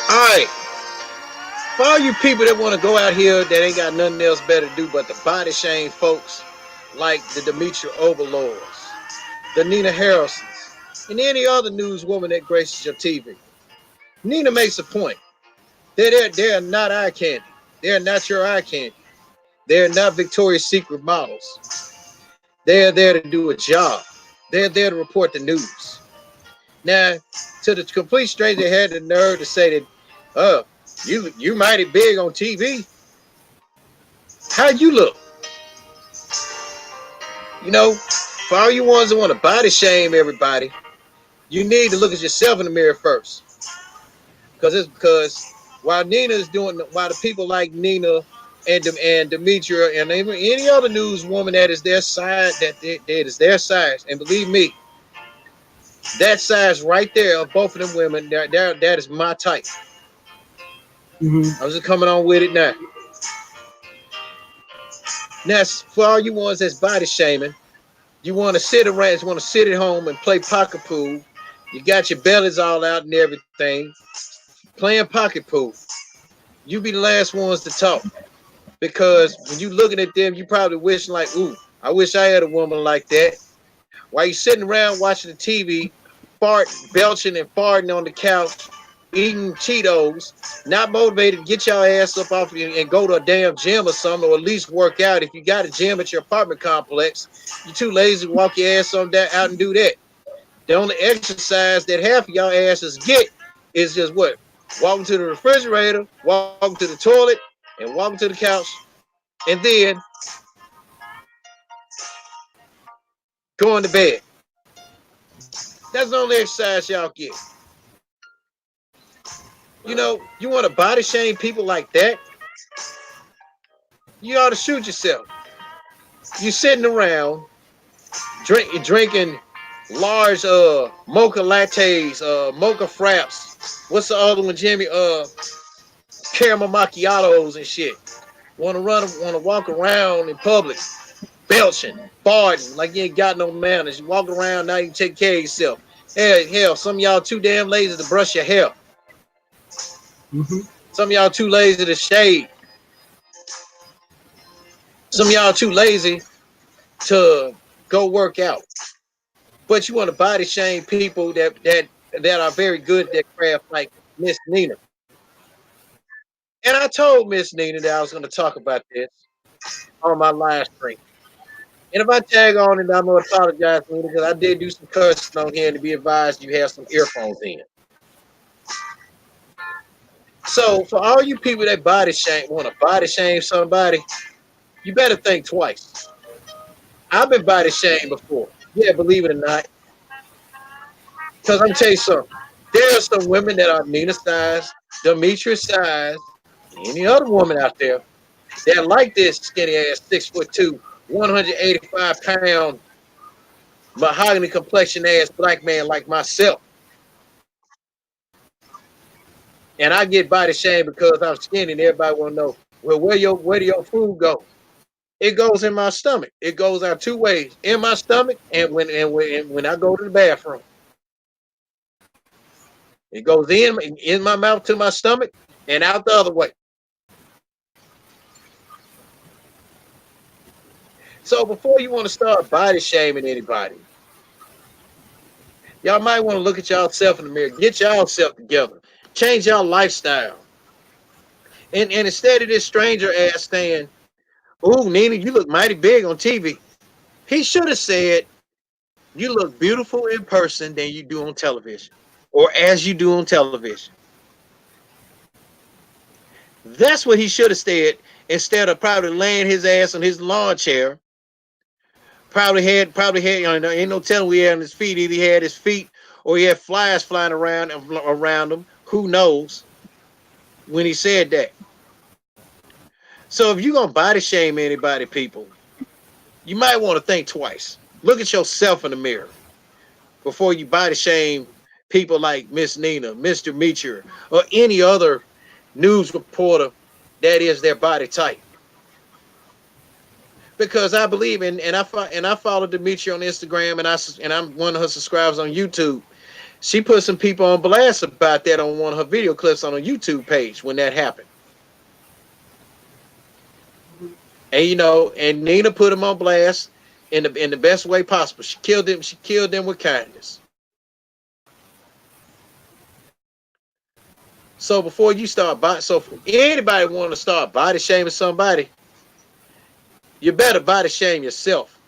All right. For all you people that want to go out here that ain't got nothing else better to do but to body shame folks like the Demetria Overlords, the Nina Harrisons, and any other newswoman that graces your TV. Nina makes a point. They're not eye candy. They're not your eye candy. They're not Victoria's Secret models. They're there to do a job. They're there to report the news. Now, to the complete stranger that had the nerve to say that, you mighty big on TV. How you look? You know, for all you ones that want to body shame everybody, you need to look at yourself in the mirror first. Because while the people like Nina and Demetria and even any other newswoman that is their side, that is their size, and believe me, that size right there of both of them women, that is my type. Mm-hmm. I was just coming on with it now. Now, for all you ones that's body shaming, you want to sit at home and play pocket pool. You got your bellies all out and everything, playing pocket pool. You be the last ones to talk. Because when you looking at them, you probably wishing like, ooh, I wish I had a woman like that. While you sitting around watching the TV, belching and farting on the couch, eating Cheetos, not motivated to get your ass up off and go to a damn gym or something, or at least work out. If you got a gym at your apartment complex, you're too lazy to walk your ass on that out and do that. The only exercise that half of y'all asses get is just what? Walking to the refrigerator, walking to the toilet, and walking to the couch, and then going to bed. That's the only exercise y'all get. You know, you want to body shame people like that? You ought to shoot yourself. You sitting around drinking large mocha lattes, mocha fraps. What's the other one, Jimmy? Caramel macchiatos and shit. Want to walk around in public, belching, farting like you ain't got no manners. You walk around now, you take care of yourself. Hell, some of y'all too damn lazy to brush your hair. Mm-hmm. Some of y'all too lazy to shave. Some of y'all too lazy to go work out. But you want to body shame people that are very good at their craft, like Miss Nina. And I told Miss Nina that I was going to talk about this on my live stream. And if I tag on it, I'm going to apologize for it because I did do some cussing on here, and to be advised, you have some earphones in. So for all you people that want to body shame somebody, you better think twice. I've been body shamed before. Yeah, believe it or not. Because I'm going to tell you something. There are some women that are Nina size, Demetria size, any other woman out there that like this skinny ass 6'2", 185-pound, mahogany complexion ass black man like myself. And I get body shamed because I'm skinny and everybody want to know, well, where do your food go? It goes in my stomach. It goes out two ways, in my stomach and when I go to the bathroom. It goes in my mouth to my stomach and out the other way. So before you want to start body shaming anybody, y'all might want to look at yourself in the mirror. Get yourself together. Change your lifestyle. And instead of this stranger ass saying, "Ooh, Nina, you look mighty big on TV," he should have said, "You look beautiful in person than you do on television, or as you do on television." That's what he should have said instead of probably laying his ass on his lawn chair. Probably had, ain't no telling we had on his feet. Either he had his feet or he had flies flying around him. Who knows when he said that? So if you're gonna body shame anybody, people, you might want to think twice. Look at yourself in the mirror before you body shame people like Miss Nina, Mr. Meacher, or any other news reporter that is their body type. Because I believe in, and I follow Demetri on Instagram, and I'm one of her subscribers on YouTube. She put some people on blast about that on one of her video clips on her YouTube page when that happened. And and Nina put them on blast in the best way possible. She killed them. She killed them with kindness. So before you start so if anybody want to start body shaming somebody, you better body shame yourself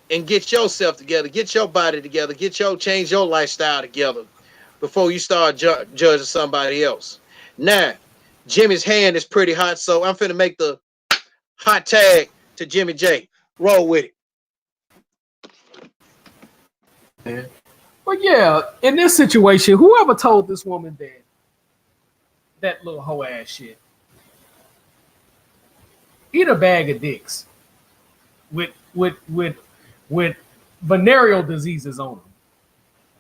and get yourself together, get your body together, change your lifestyle together before you start judging somebody else. Now, Jimmy's hand is pretty hot, so I'm finna make the hot tag to Jimmy J. Roll with it. Well, yeah, in this situation, whoever told this woman that little hoe ass shit, eat a bag of dicks with venereal diseases on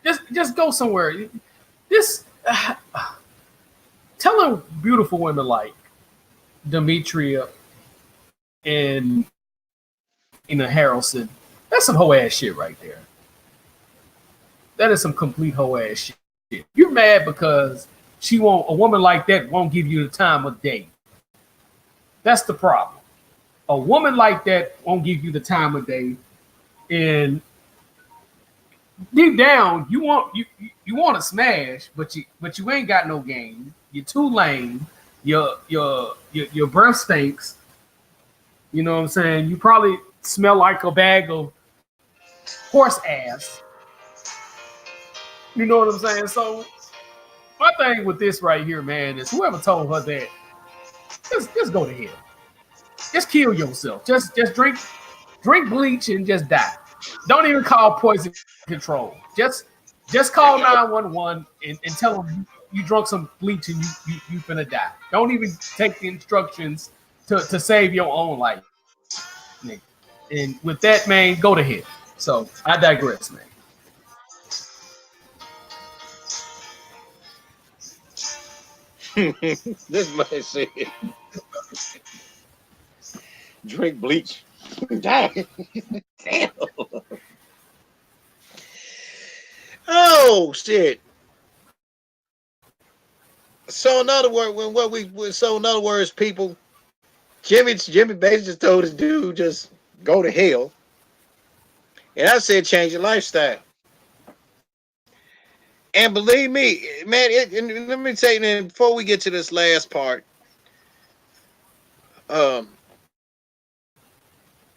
them. Just go somewhere. Telling beautiful women like Demetria and Ina Harrelson, that's some hoe ass shit right there. That is some complete hoe ass shit. You're mad because a woman like that won't give you the time of day. That's the problem. A woman like that won't give you the time of day, and deep down you want to smash, but you ain't got no game. You're too lame. Your breath stinks. You know what I'm saying? You probably smell like a bag of horse ass. You know what I'm saying? So my thing with this right here, man, is whoever told her that, just go to hell. Just kill yourself. Just drink bleach and just die. Don't even call poison control. Just call 911 and tell them you drunk some bleach and you finna die. Don't even take the instructions to save your own life. And with that, man, go to hell. So I digress, man. This man said, drink bleach. Damn. Oh shit. So in other words, people, Jimmy basically just told his dude just go to hell. And I said change your lifestyle. And believe me, man, and let me tell you, before we get to this last part,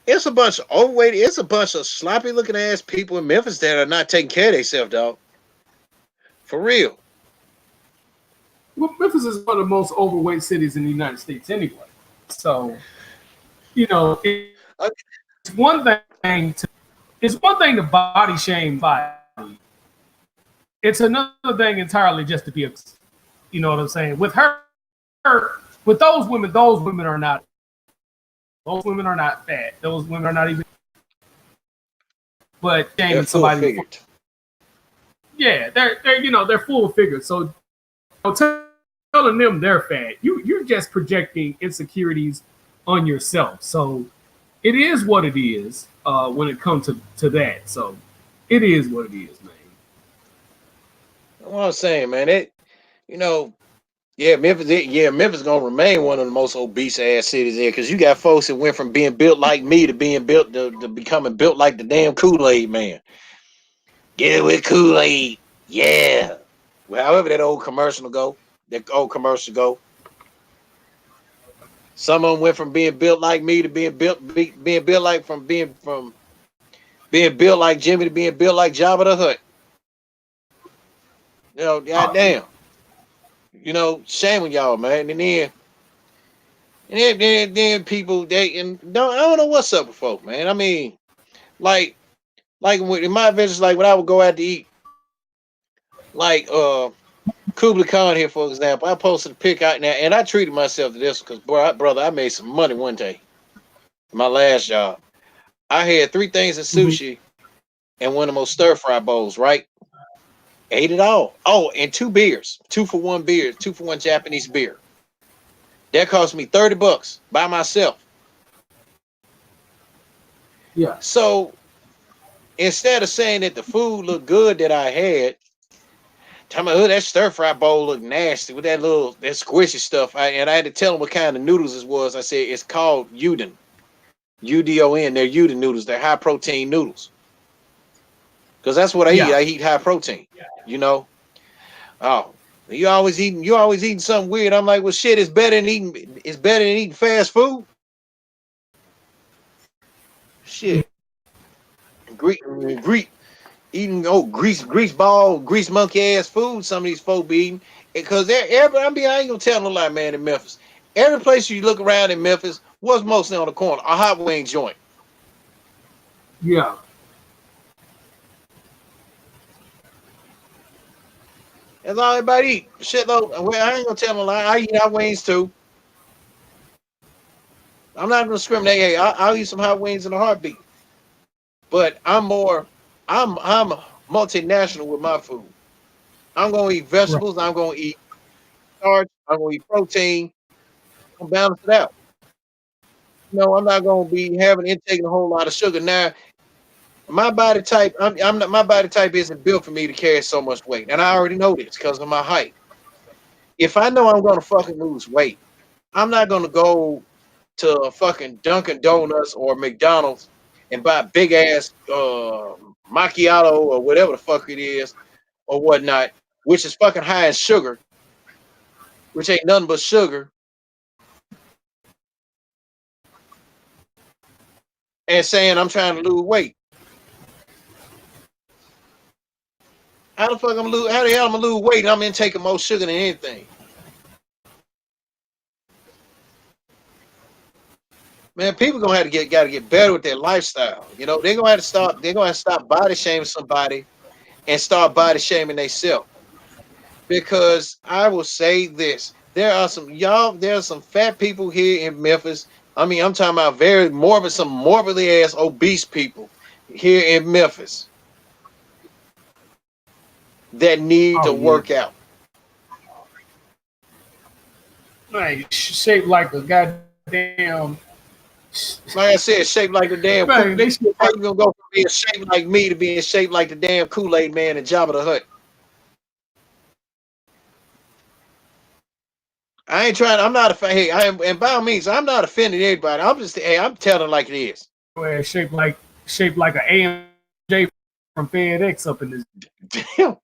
it's a bunch of overweight, it's a bunch of sloppy looking ass people in Memphis that are not taking care of themselves, dog. For real. Well, Memphis is one of the most overweight cities in the United States anyway. So, it's one thing to body shame body. It's another thing entirely just to be, you know what I'm saying? With those women are not fat. Those women are not even. But shaming somebody. Yeah, they're full figures. So telling them they're fat, you're just projecting insecurities on yourself. So it is what it is when it comes to that. So it is what it is, man. What I'm saying, man, You know, Memphis gonna remain one of the most obese ass cities there because you got folks that went from being built like me to being built to becoming built like the damn Kool-Aid man. Get it with Kool-Aid, yeah. Well, however that old commercial go. Some of them went from being built like me to being built like from being built like Jimmy to being built like Jabba the Hutt. You know, Oh yeah. goddamn. You know, shame on y'all, man. And then people they and don't I don't know what's up with folk, man. I mean, like in my adventures, like when I would go out to eat, like Kubla Khan here, for example, I posted a pic out now, and I treated myself to this because, brother, I made some money one day. My last job, I had three things of Mm-hmm. sushi and one of those stir fry bowls. Right, ate it all. Oh, and two beers, 2 for 1 beer, 2 for 1 Japanese beer. That cost me $30 by myself. Yeah. So instead of saying that the food looked good that I had, tell me, oh, that stir fry bowl looked nasty with that squishy stuff. And I had to tell them what kind of noodles it was. I said it's called Udon, UDON. They're Udon noodles. They're high protein noodles because that's what I eat. Yeah. I eat high protein. You know. Oh, you always eating something weird. I'm like, well, shit, it's better than eating fast food. Shit, Greek, Greek eating grease ball, grease monkey ass food. Some of these folk be eating because I ain't gonna tell no lie, man. In Memphis, every place you look around in Memphis, what's mostly on the corner? A hot wing joint. Yeah. That's all everybody eat. Shit though, well, I ain't gonna tell no lie. I eat hot wings too. I'm not gonna discriminate. Hey, I'll eat some hot wings in a heartbeat. But I'm multinational with my food. I'm gonna eat Right. vegetables. I'm gonna eat starch. I'm gonna eat protein. I'm balance it out. I'm not gonna be intaking a whole lot of sugar. Now, my body type, I'm not. My body type isn't built for me to carry so much weight, and I already know this because of my height. If I know I'm gonna fucking lose weight, I'm not gonna go to a fucking Dunkin' Donuts or McDonald's and buy a big ass macchiato or whatever the fuck it is or whatnot, which is fucking high in sugar, which ain't nothing but sugar, and saying I'm trying to lose weight. How the hell I'm gonna lose weight? And I'm intaking more sugar than anything. Man, people gonna have to gotta get better with their lifestyle. They're gonna have to stop. They're gonna have to stop body shaming somebody and start body shaming themselves. Because I will say this: there are some fat people here in Memphis. I mean, I'm talking about some morbidly ass obese people here in Memphis that need Oh to yeah. work out. Like shaped like a goddamn. Like I said, shaped like the damn Man, Kool. they shaped How like you gonna go from being shaped like me to being shaped like the damn Kool-Aid man and Jabba the Hutt? I ain't trying. I'm not a fan. Hey, I am, and by all means, I'm not offending anybody. I'm telling like it is. shaped like an AMJ from FedEx up in this. Damn.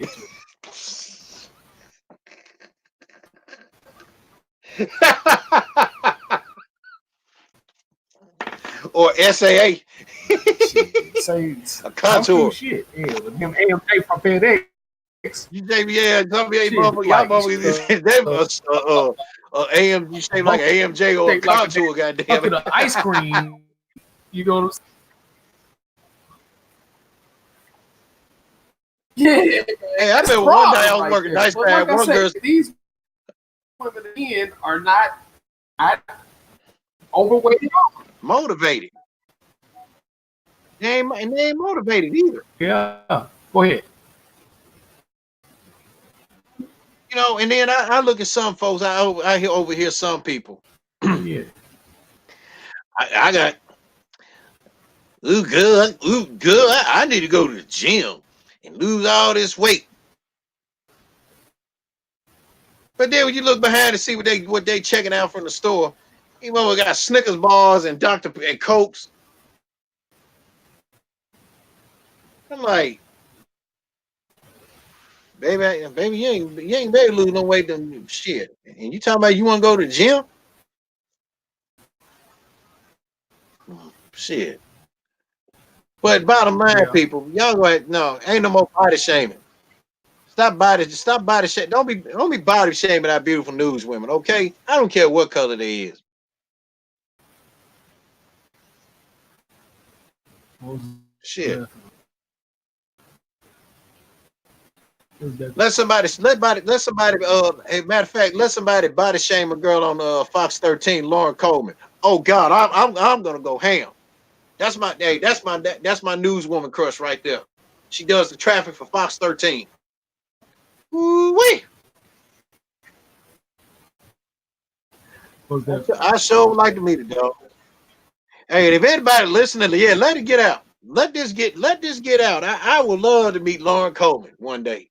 Or SAA, Shit, say a some true contour. shit. Yeah, with them AMJ from FedEx. You say, yeah, some of Shit, y'all like motherfuckers, AM, you say like an AMJ or a shaped like a contour, goddamn bucket it. of ice cream. You know what I'm saying? Yeah, Hey, I that's the remember one day I problem was right working there. night But time. like I One say, girl, these women again are not overweight at all. motivated. They ain't motivated either. Yeah, go ahead. And then I look at some folks. I overhear some people. Oh yeah. I got ooh good. I need to go to the gym and lose all this weight. But then when you look behind and see what they checking out from the store, you know, got Snickers bars and Dr. and Cokes. I'm like, baby, you ain't ready to lose no weight. Them shit. And you talking about you want to go to the gym? Shit. But bottom line, people, y'all go ahead. No, ain't no more body shaming. Stop body shaming. Don't be body shaming our beautiful news women, okay? I don't care what color they is. Shit. Let somebody as a matter of fact, let somebody body shame a girl on Fox 13, Lauren Coleman. Oh God, I'm gonna go ham. That's my newswoman crush right there. She does the traffic for Fox 13. Woo-wee. I sure would like to meet it, dog. Hey, if anybody listening, yeah, let it get out. Let this get out. I would love to meet Lauren Coleman one day.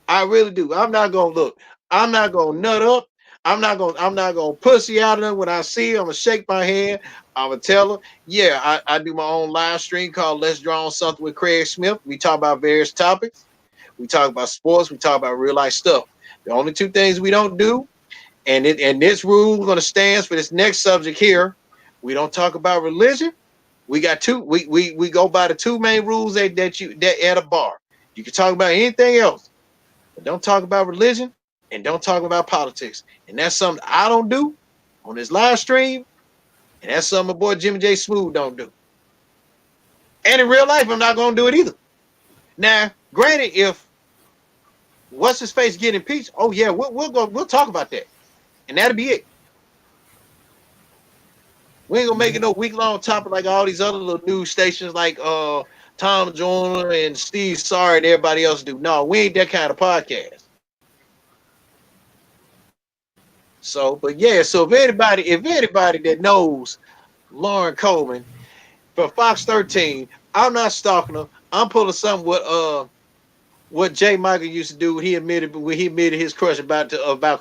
I really do. I'm not gonna look. I'm not gonna nut up. I'm not gonna pussy out of her when I see her. I'm gonna shake my hand. I'm gonna tell her, yeah, I do my own live stream called Let's Draw on Something with Craig Smith. We talk about various topics. We talk about sports. We talk about real life stuff. The only two things we don't do, and this rule gonna stand for this next subject here. We don't talk about religion. We got two. We go by the two main rules that at a bar. You can talk about anything else, but don't talk about religion and don't talk about politics. And that's something I don't do on this live stream, and that's something my boy Jimmy Jsmoove don't do. And in real life, I'm not gonna do it either. Now, granted, if what's his face get impeached, oh yeah, we'll talk about that, and that'll be it. We ain't gonna make it no week-long topic like all these other little news stations like Tom Joyner and Steve Sorry and everybody else do. No, we ain't that kind of podcast. So, but yeah, so if anybody that knows Lauren Coleman from Fox 13, I'm not stalking her. I'm pulling something what Jay Michael used to do when he admitted his crush about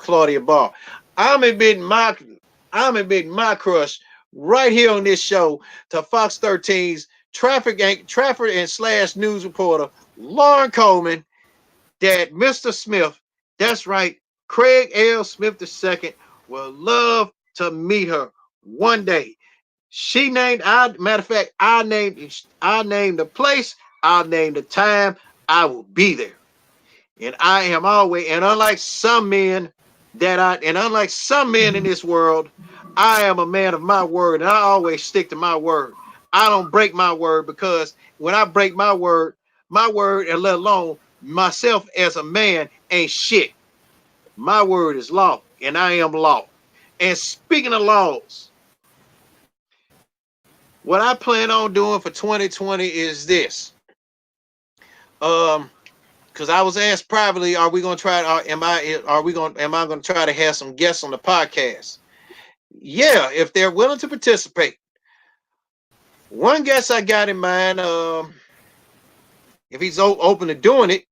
Claudia Barr. I'm admitting my crush right here on this show to Fox 13's traffic and slash news reporter Lauren Coleman, that Mr. Smith, that's right, Craig L. Smith II, will love to meet her one day. Matter of fact, I named the place, I'll name the time, I will be there. And I am always, and unlike some men in this world, I am a man of my word, and I always stick to my word. I don't break my word, because when I break my word, and let alone myself as a man, ain't shit. My word is law, and I am law. And speaking of laws, what I plan on doing for 2020 is this. Because I was asked privately, are we going to try? Am I going to try to have some guests on the podcast? Yeah, if they're willing to participate. One guest I got in mind, if he's open to doing it,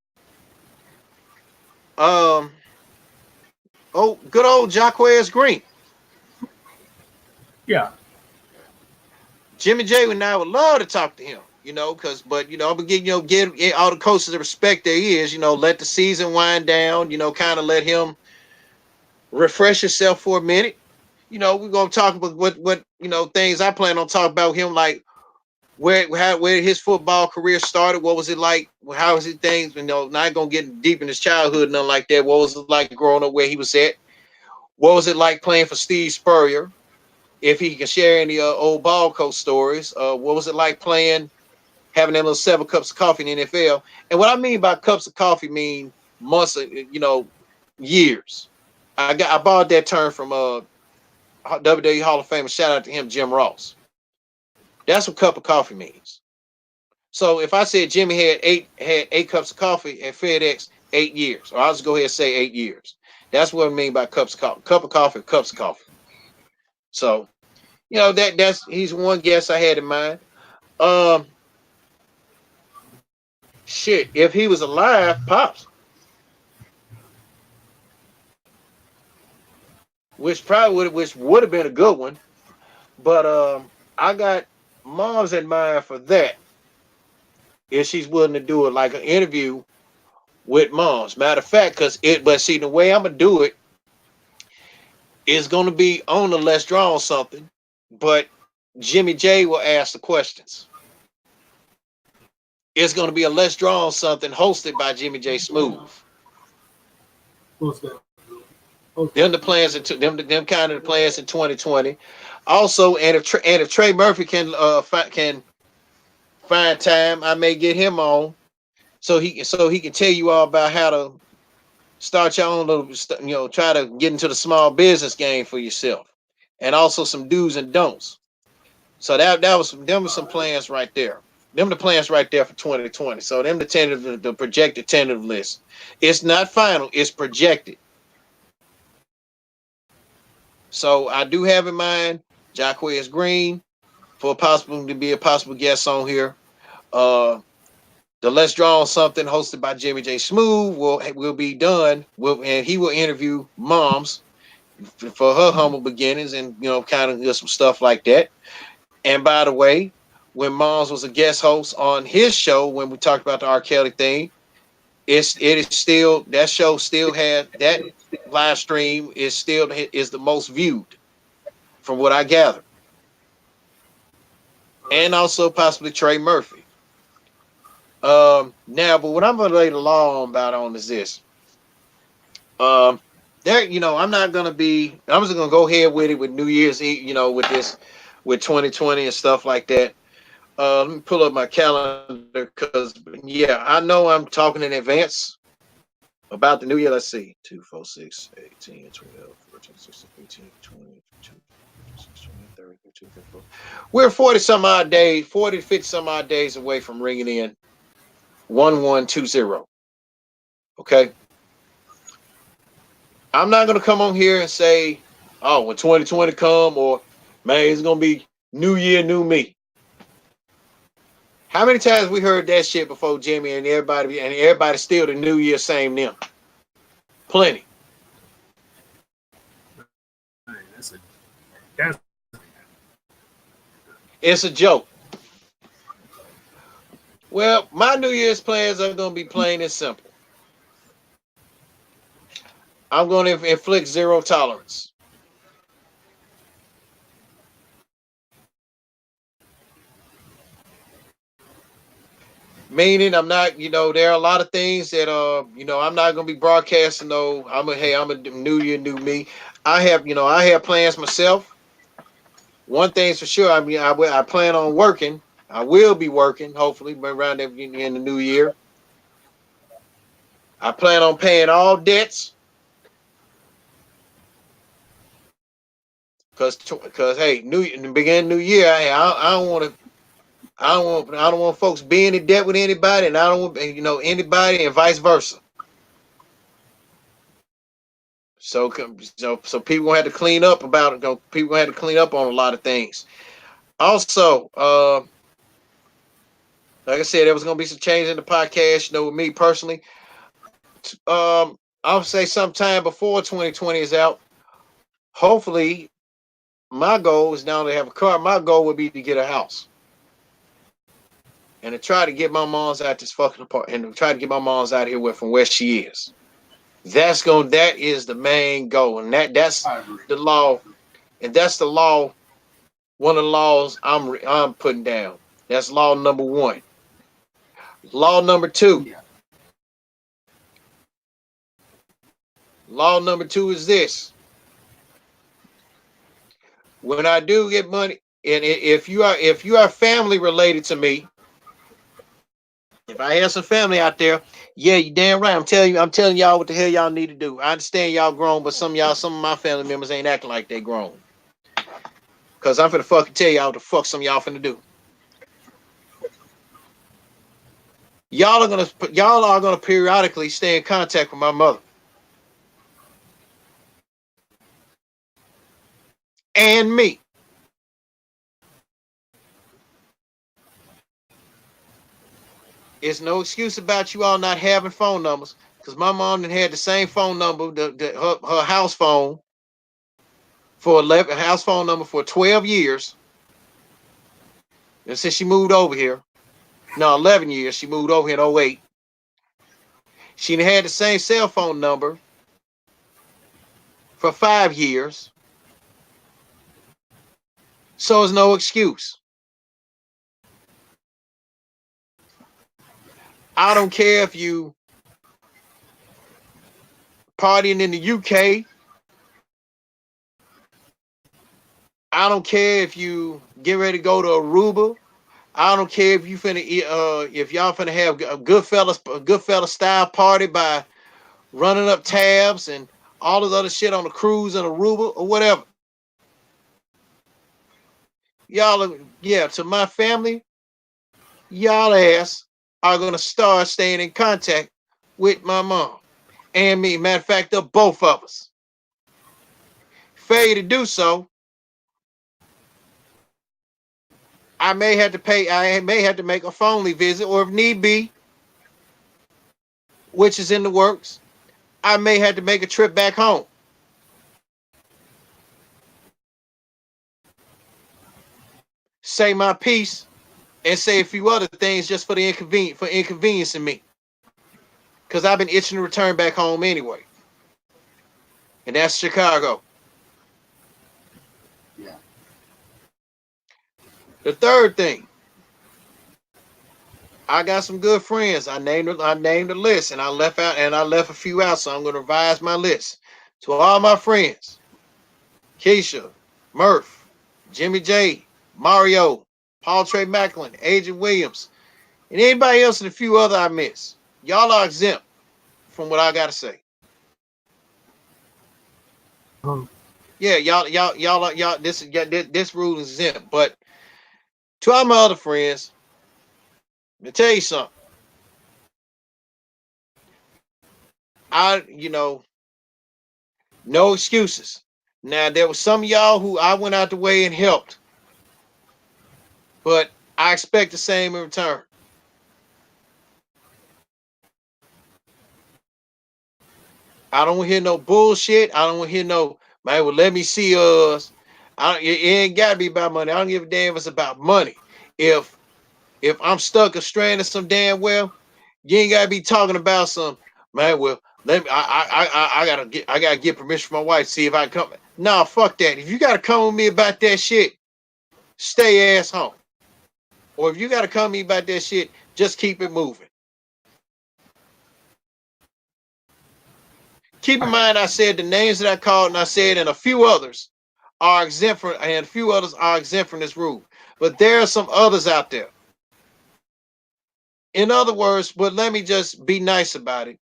good old Jacquez Green. Yeah. Jimmy J and I would love to talk to him, I'm gonna get all the coaches the respect there is, let the season wind down, kind of let him refresh himself for a minute. We're gonna talk about what things I plan on talking about him, like where his football career started, what was it like, how was it things, not gonna get deep in his childhood, nothing like that. What was it like growing up where he was at? What was it like playing for Steve Spurrier? If he can share any old ball coach stories, what was it like having them little 7 cups of coffee in the NFL? And what I mean by cups of coffee mean months, years. I borrowed that term from WWE Hall of Famer. Shout out to him, Jim Ross. That's what cup of coffee means. So if I said Jimmy had eight cups of coffee at FedEx, 8 years, or I'll just go ahead and say 8 years. That's what I mean by cups of coffee. Cup of coffee, cups of coffee. So, he's one guess I had in mind. Shit, if he was alive, Pops. which would have been a good one. But I got Mom's in mind for that if she's willing to do it, like an interview with Mom's. Matter of fact, but see, the way I'm gonna do it is gonna be on the Let's Draw on Something, but Jimmy J will ask the questions. It's gonna be a Let's Draw on Something hosted by Jimmy Jsmoove. What's that? Them the plans in them kind of the plans in 2020. Also, and if Trey Murphy can find time, I may get him on so he can tell you all about how to start your own little, try to get into the small business game for yourself, and also some do's and don'ts. So them was some plans right there. Them the plans right there for 2020. So them the projected tentative list. It's not final. It's projected. So I do have in mind Jacquez Green for possible to be a possible guest on here. Uh, the Let's Draw on Something hosted by Jimmy Jsmoove will be done. And he will interview Moms for her humble beginnings and kind of just some stuff like that. And by the way, when Moms was a guest host on his show when we talked about the R. Kelly thing, it is still that show still had that live stream is the most viewed from what I gather. And also possibly Trey Murphy. Now, but what I'm gonna lay the law on about on is this. There, I'm not gonna be. I'm just gonna go ahead with it with New Year's Eve. With this, with 2020 and stuff like that. Let me pull up my calendar because yeah, I know I'm talking in advance about the new year. Let's see, 2, 4, 6, 18, 12, 14, 16, 18, 20, 30, 34. We're 40 some odd days, 40 to 50 some odd days away from ringing in 1120. Okay. I'm not gonna come on here and say, oh, when 2020 come, or man, it's gonna be new year, new me. How many times we heard that shit before, Jimmy, and everybody still the new year same them? Plenty. That's It's a joke. Well, my New Year's plans are gonna be plain and simple. I'm gonna inflict zero tolerance. Meaning I'm not, there are a lot of things that I'm not gonna be broadcasting though. I'm a new year, new me. I have plans myself. One thing's for sure, I plan on working. I will be working, hopefully, around in the new year. I plan on paying all debts. Cause hey, beginning new year, I don't want to. I don't want folks being in debt with anybody, and I don't want anybody, and vice versa. So people gonna have to clean up about it. People gonna have to clean up on a lot of things. Also, like I said, there was gonna be some change in the podcast. With me personally, I'll say sometime before 2020 is out. Hopefully, my goal is now to have a car. My goal would be to get a house and to try to get my mom's out this fucking apartment, and to try to get my mom's out here from where she is. That is the main goal, and that's the law, and that's the law. One of the laws I'm putting down. That's law number one. Law number two. yeah. Law number two is this: when I do get money, and if you are family related to me, if I have some family out there, yeah, you damn right. I'm telling y'all what the hell y'all need to do. I understand y'all grown, but some of my family members ain't acting like they grown. Cause I'm finna fucking tell y'all what the fuck some of y'all finna do. Y'all are gonna periodically stay in contact with my mother and me. It's no excuse about you all not having phone numbers. Cause my mom had the same phone number, her house phone, for 11 house phone number for 12 years. And since she moved over here, no, 11 years, she moved over here in 08. She had the same cell phone number for 5 years. So it's no excuse. I don't care if you partying in the UK. I don't care if you get ready to go to Aruba. I don't care if you finna if y'all finna have a Goodfellas style party by running up tabs and all this other shit on the cruise in Aruba or whatever. Y'all, yeah, to my family, y'all ass are gonna start staying in contact with my mom and me. Matter of fact, they're both of us. Failure to do so, I may have to make a phonely visit, or if need be, which is in the works, I may have to make a trip back home. Say my piece and say a few other things just for inconveniencing me. Because I've been itching to return back home anyway. And that's Chicago. Yeah. The third thing, I got some good friends. I named the list, and I left a few out, so I'm gonna revise my list. To all my friends, Keisha, Murph, Jimmy J, Mario, Paul Trey Macklin, Agent Williams, and anybody else and a few other I miss. Y'all are exempt from what I gotta say. Yeah, y'all. This rule is exempt. But to all my other friends, let me tell you something. No excuses. Now there was some of y'all who I went out the way and helped, but I expect the same in return. I don't want to hear no bullshit. I don't want to hear no, man, well, let me see us. It ain't gotta be about money. I don't give a damn if it's about money. If I'm stuck or stranded some damn well, you ain't gotta be talking about some, man. Well, let me. I gotta get permission from my wife to see if I can come. Nah, fuck that. If you gotta come with me about that shit, stay ass home. Or if you gotta come with me about that shit, just keep it moving. Keep in mind, I said the names that I called, and I said, and a few others are exempt from, and a few others are exempt from this rule. But there are some others out there. In other words, but let me just be nice about it.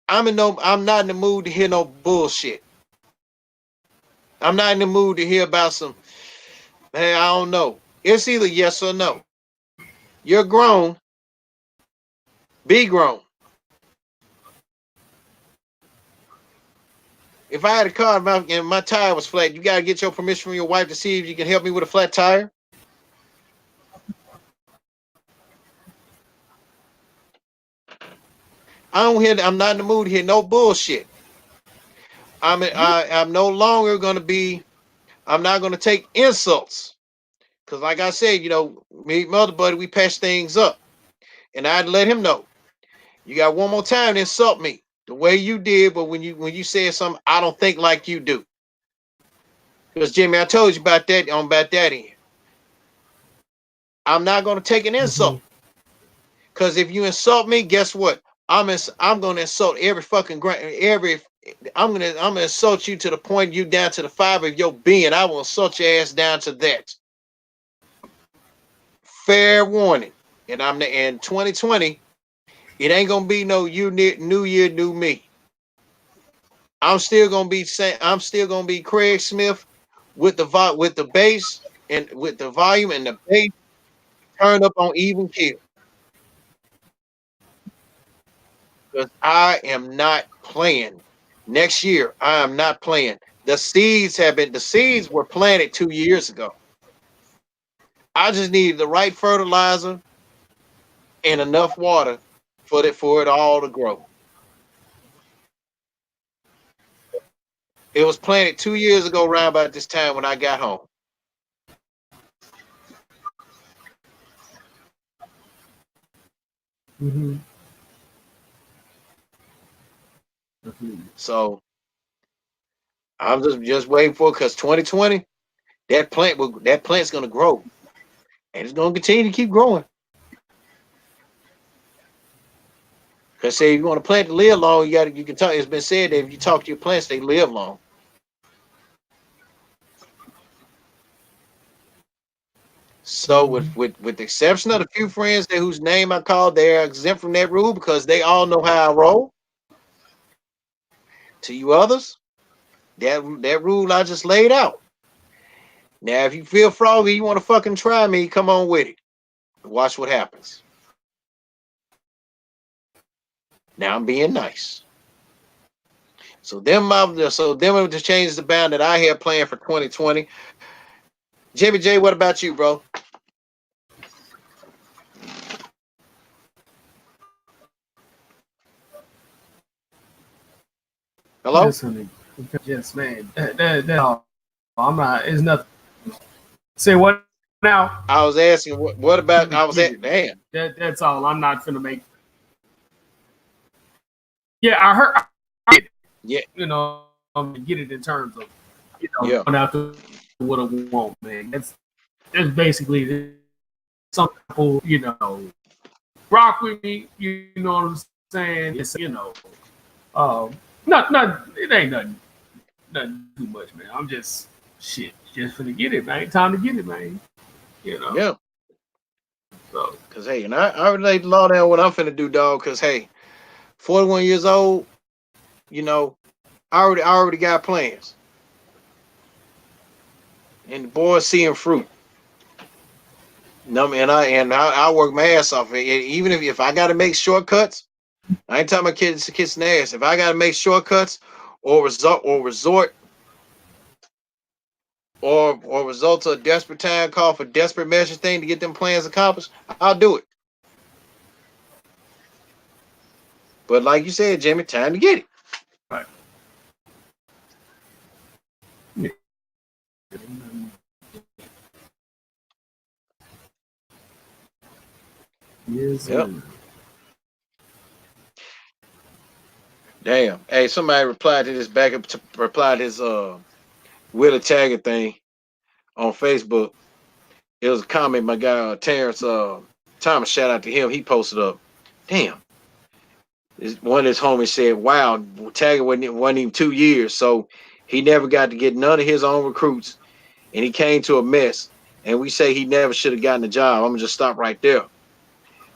I'm not in the mood to hear no bullshit. I'm not in the mood to hear about some, man, I don't know. It's either yes or no. You're grown. Be grown. If I had a car and my tire was flat, you gotta get your permission from your wife to see if you can help me with a flat tire. I'm not in the mood to hear no bullshit. I'm no longer gonna be. I'm not gonna take insults because, like I said, me and my other buddy, we patch things up, and I'd let him know. You got one more time to insult me the way you did, but when you said something, I don't think like you do. Because Jimmy, I told you about that end. I'm not gonna take an insult. Because if you insult me, guess what? I'm gonna insult every fucking I'm gonna insult you to the point you down to the fiber of your being. I will insult your ass down to that. Fair warning. And I'm in 2020. It ain't gonna be no new year, new me. I'm still gonna be Craig Smith with the bass and with the volume and the bass turned up on even keel. Because I am not playing. Next year, I am not playing. The seeds were planted 2 years ago. I just needed the right fertilizer and enough water for it all to grow. It was planted 2 years ago, around about this time when I got home. Mm-hmm. So I'm just waiting for it because 2020, that plant's gonna grow and it's gonna continue to keep growing. Cause say if you want to plant to live long, you can talk. It's been said that if you talk to your plants, they live long. So with the exception of the few friends that whose name I called, they're exempt from that rule because they all know how I roll. To you others, that rule I just laid out. Now, if you feel froggy, you want to fucking try me, come on with it. Watch what happens. Now I'm being nice. So them just changes the bound that I had planned for 2020. Jimmy J, what about you, bro? Hello? Yes, honey. Yes, man. That I'm not. It's nothing. Say what now? I was asking what about I was Get at it, man. damn. That's all. I'm not gonna make. Yeah, I heard. I get it. Yeah, You know, get it in terms of yeah. going after what I want, man. That's basically some people, rock with me. You know what I'm saying? It's not it ain't nothing too much, man. I'm just just finna get it, man. Time to get it, man. You know. Yeah. So Cause hey, and I already laid the law down what I'm finna do, dog. Cause hey, 41 years old, you know, I already got plans. And the boys seeing fruit. No, I work my ass off. Even if I gotta make shortcuts, I ain't telling my kids to kiss their ass. If I gotta make shortcuts or result to a desperate time call for desperate measures thing to get them plans accomplished, I'll do it. But like you said, Jimmy, time to get it. right. Yes, Yep. sir. Damn. Hey, somebody replied to this back up to reply to his Willie Taggert thing on Facebook. It was a comment my guy Terrence Thomas, shout out to him. He posted up. Damn. One of his homies said, "Wow, Taggart wasn't even 2 years, so he never got to get none of his own recruits, and he came to a mess. And we say he never should have gotten a job. I'm gonna just stop right there."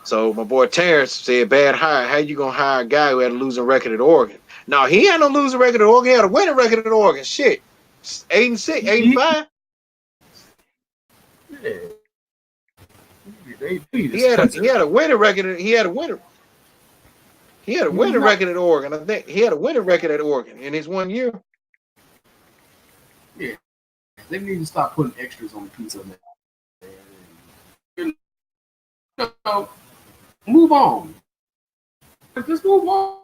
So my boy Terrence said, "Bad hire. How you gonna hire a guy who had a losing record at Oregon?" No, he had no losing record at Oregon. He had a winning record at Oregon. Shit, 8-6, 8-5. Yeah. They He just had a cut he had a winning record. He had a winning Right. record at Oregon. I think he had a winning record at Oregon in his 1 year. Yeah. They need to stop putting extras on the pizza, man. You know, move on. Just move on.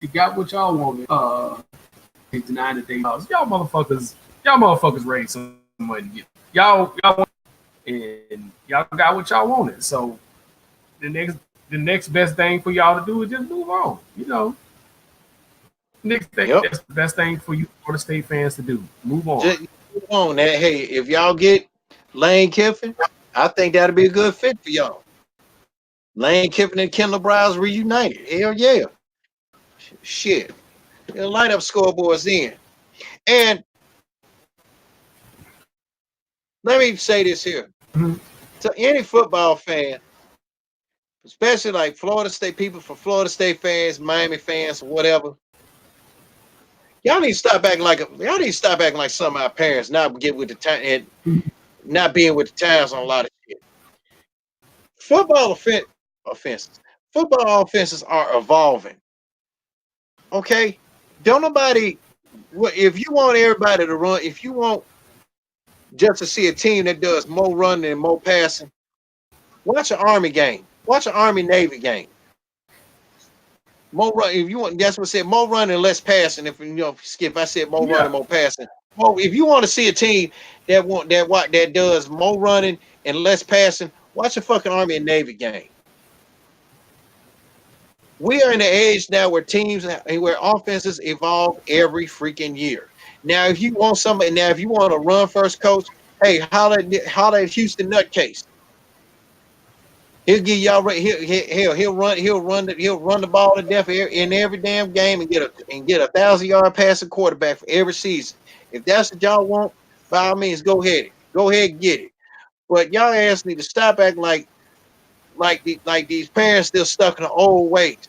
You got what y'all wanted. 59 to day. Y'all motherfuckers raised some money to get. Y'all want, and y'all got what y'all wanted. So the next best thing for y'all to do is just move on. Next thing, Yep. that's the best thing for you Florida State fans to do. Move on. Just move on. That hey, if y'all get Lane Kiffin, I think that'd be a good fit for y'all. Lane Kiffin and Kendall Browse reunited. Hell yeah. Shit. They'll light up scoreboards in. And let me say this here. Mm-hmm. To any football fan, especially like Florida State people for Florida State fans, Miami fans, or whatever, y'all need to stop acting like some of our parents not get with the time and not being with the times on a lot of shit. Football offenses. Football offenses are evolving. Okay? Don't nobody if you want everybody to run, if you want just to see a team that does more running and more passing, watch an Army game. Watch an Army Navy game. More run. If you want, that's what I said. More running, less passing. If Skip, I said more running, more passing. More. If you want to see a team that does more running and less passing, watch a fucking Army and Navy game. We are in the age now where where offenses evolve every freaking year. Now, if you want somebody, now if you want a run first coach, hey, holler at Houston Nutcase. He'll give y'all he'll run the ball to death in every damn game and get a 1,000-yard passing quarterback for every season. If that's what y'all want, by all means, go ahead and get it. But y'all ass need to stop acting like these parents still stuck in the old ways.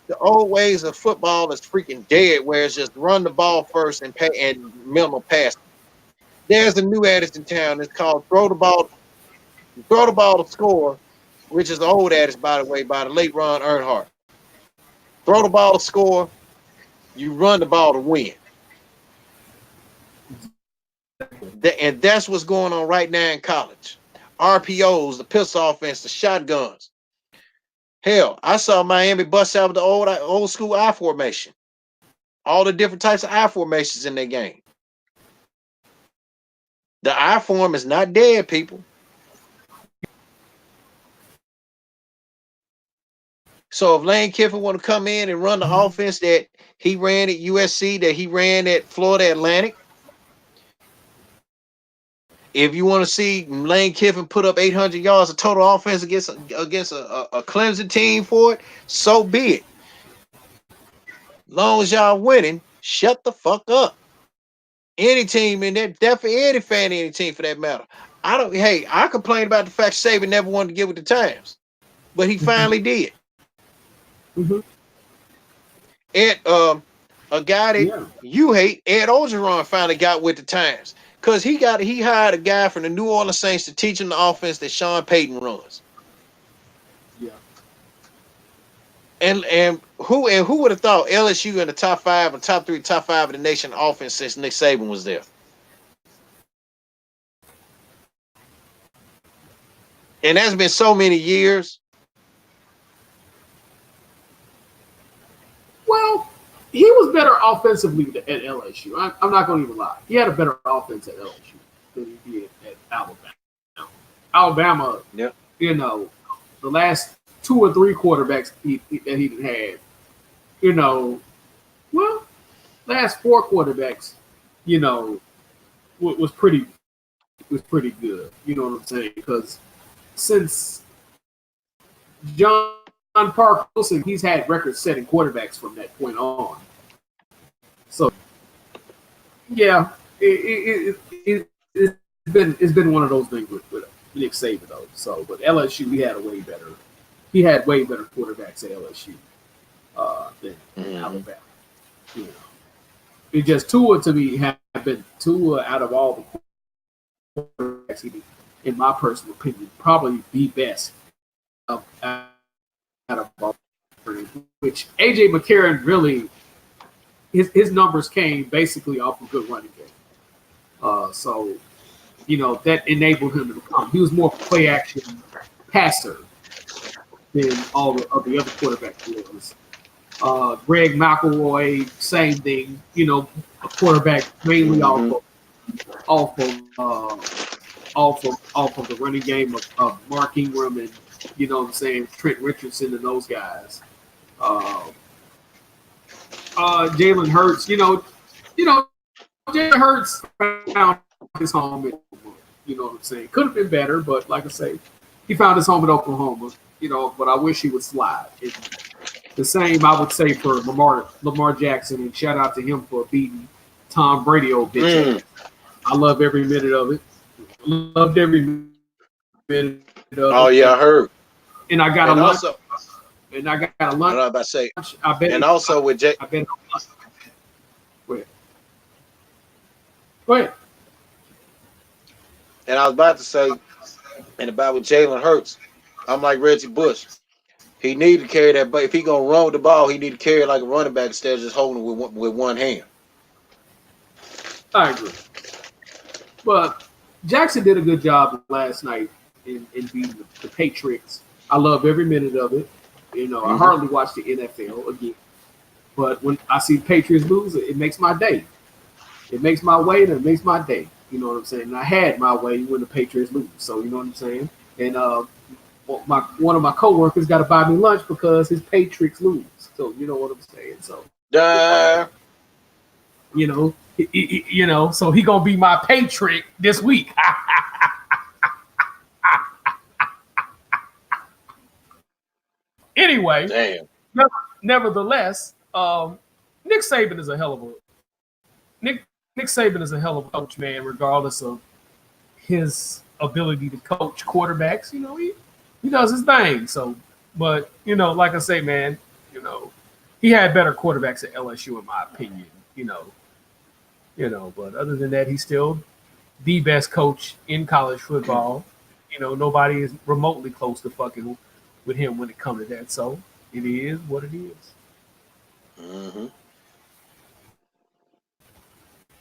The old ways of football is freaking dead, where it's just run the ball first and minimal passing. There's a new adage in town. It's called throw the ball to score, which is the old adage, by the way, by the late Ron Earnhardt. Throw the ball to score, you run the ball to win. And that's what's going on right now in college. RPOs, the pistol offense, the shotguns. Hell, I saw Miami bust out with the old school I formation. All the different types of I formations in their game. The I form is not dead, people. So if Lane Kiffin want to come in and run the offense that he ran at USC, that he ran at Florida Atlantic, if you want to see Lane Kiffin put up 800 yards of total offense against a Clemson team for it, so be it. Long as y'all winning, shut the fuck up. Any team in there, definitely any fan of any team for that matter. I complain about the fact Saban never wanted to get with the times, but he finally did. Mm-hmm. A guy that you hate, Ed Orgeron, finally got with the times. Because he hired a guy from the New Orleans Saints to teach him the offense that Sean Payton runs. Yeah. And who would have thought LSU in the top 5 or top 3, top 5 of the nation offense since Nick Saban was there? And that's been so many years. Well, he was better offensively at LSU. I'm not going to even lie. He had a better offense at LSU than he did at Alabama. Alabama, the last 2 or 3 quarterbacks that he had, last 4 quarterbacks, was pretty good. You know what I'm saying? Because since John Parker Wilson, he's had record-setting quarterbacks from that point on. So, yeah, it's been one of those things with Nick Saban though. So, but LSU, he had way better quarterbacks at LSU than Alabama. It just Tua to me have been out of all the quarterbacks, in my personal opinion, probably the best out of all, which AJ McCarron really his numbers came basically off a good running game. So that enabled him to become. He was more play action passer than all of the other quarterbacks was. Greg McElroy, same thing. A quarterback mainly off of the running game of Mark Ingram and Trent Richardson and those guys. Jalen Hurts, Jalen Hurts found his home at Oklahoma. You know what I'm saying? Could have been better, but like I say, he found his home at Oklahoma. But I wish he would slide. The same I would say for Lamar Jackson, and shout out to him for beating Tom Brady, old bitch. I love every minute of it. Loved every minute of it. Oh yeah, I heard. And I got a lunch. And I got a lunch. I was about to say. I bet. And also with Jay. I bet. Go ahead. And I was about to say, and about with Jalen Hurts, I'm like Reggie Bush. He need to carry that, but if he gonna run with the ball, he need to carry it like a running back instead of just holding it with one hand. I agree. But Jackson did a good job last night in beating the Patriots. I love every minute of it. I hardly watch the NFL again. But when I see Patriots lose, it makes my day. It makes my way and it makes my day. You know what I'm saying? And I had my way when the Patriots lose. So you know what I'm saying? And one of my coworkers got to buy me lunch because his Patriots lose. So you know what I'm saying? So you know, so he gonna be my Patriot this week. Anyway, Damn. nevertheless, Nick Saban is a hell of a Nick Nick Saban is a hell of a coach, man. Regardless of his ability to coach quarterbacks, he does his thing. So, but like I say, man, he had better quarterbacks at LSU, in my opinion. But other than that, he's still the best coach in college football. Nobody is remotely close to fucking with him when it comes to that. So it is what it is. Mm-hmm.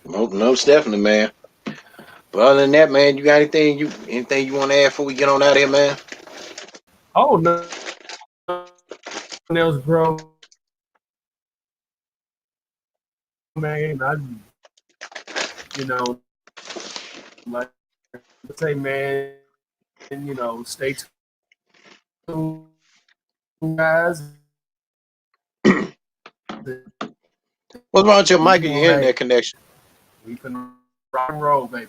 No, definitely, man. But other than that, man, you got anything you want to add before we get on out of here, man? Oh no, else, bro, man. Like I say, man, stay tuned, guys. What's wrong with your mic and Well, your internet connection? we can rock and roll, baby.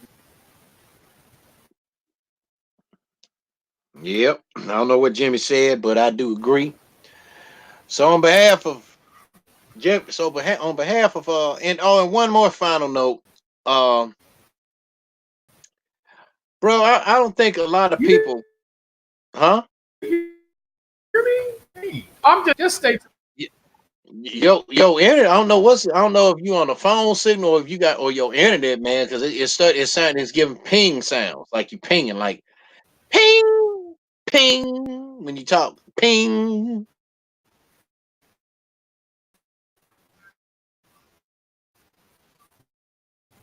Yep. I don't know what Jimmy said, but I do agree. So on behalf of and one more final note, um, bro, I don't think a lot of You people, huh? hear me? Hey, I'm just stay tuned. Yo, internet. I don't know if you on the phone signal or if you got or your internet, man, because it's giving ping sounds like you pinging, like ping, ping when you talk, ping.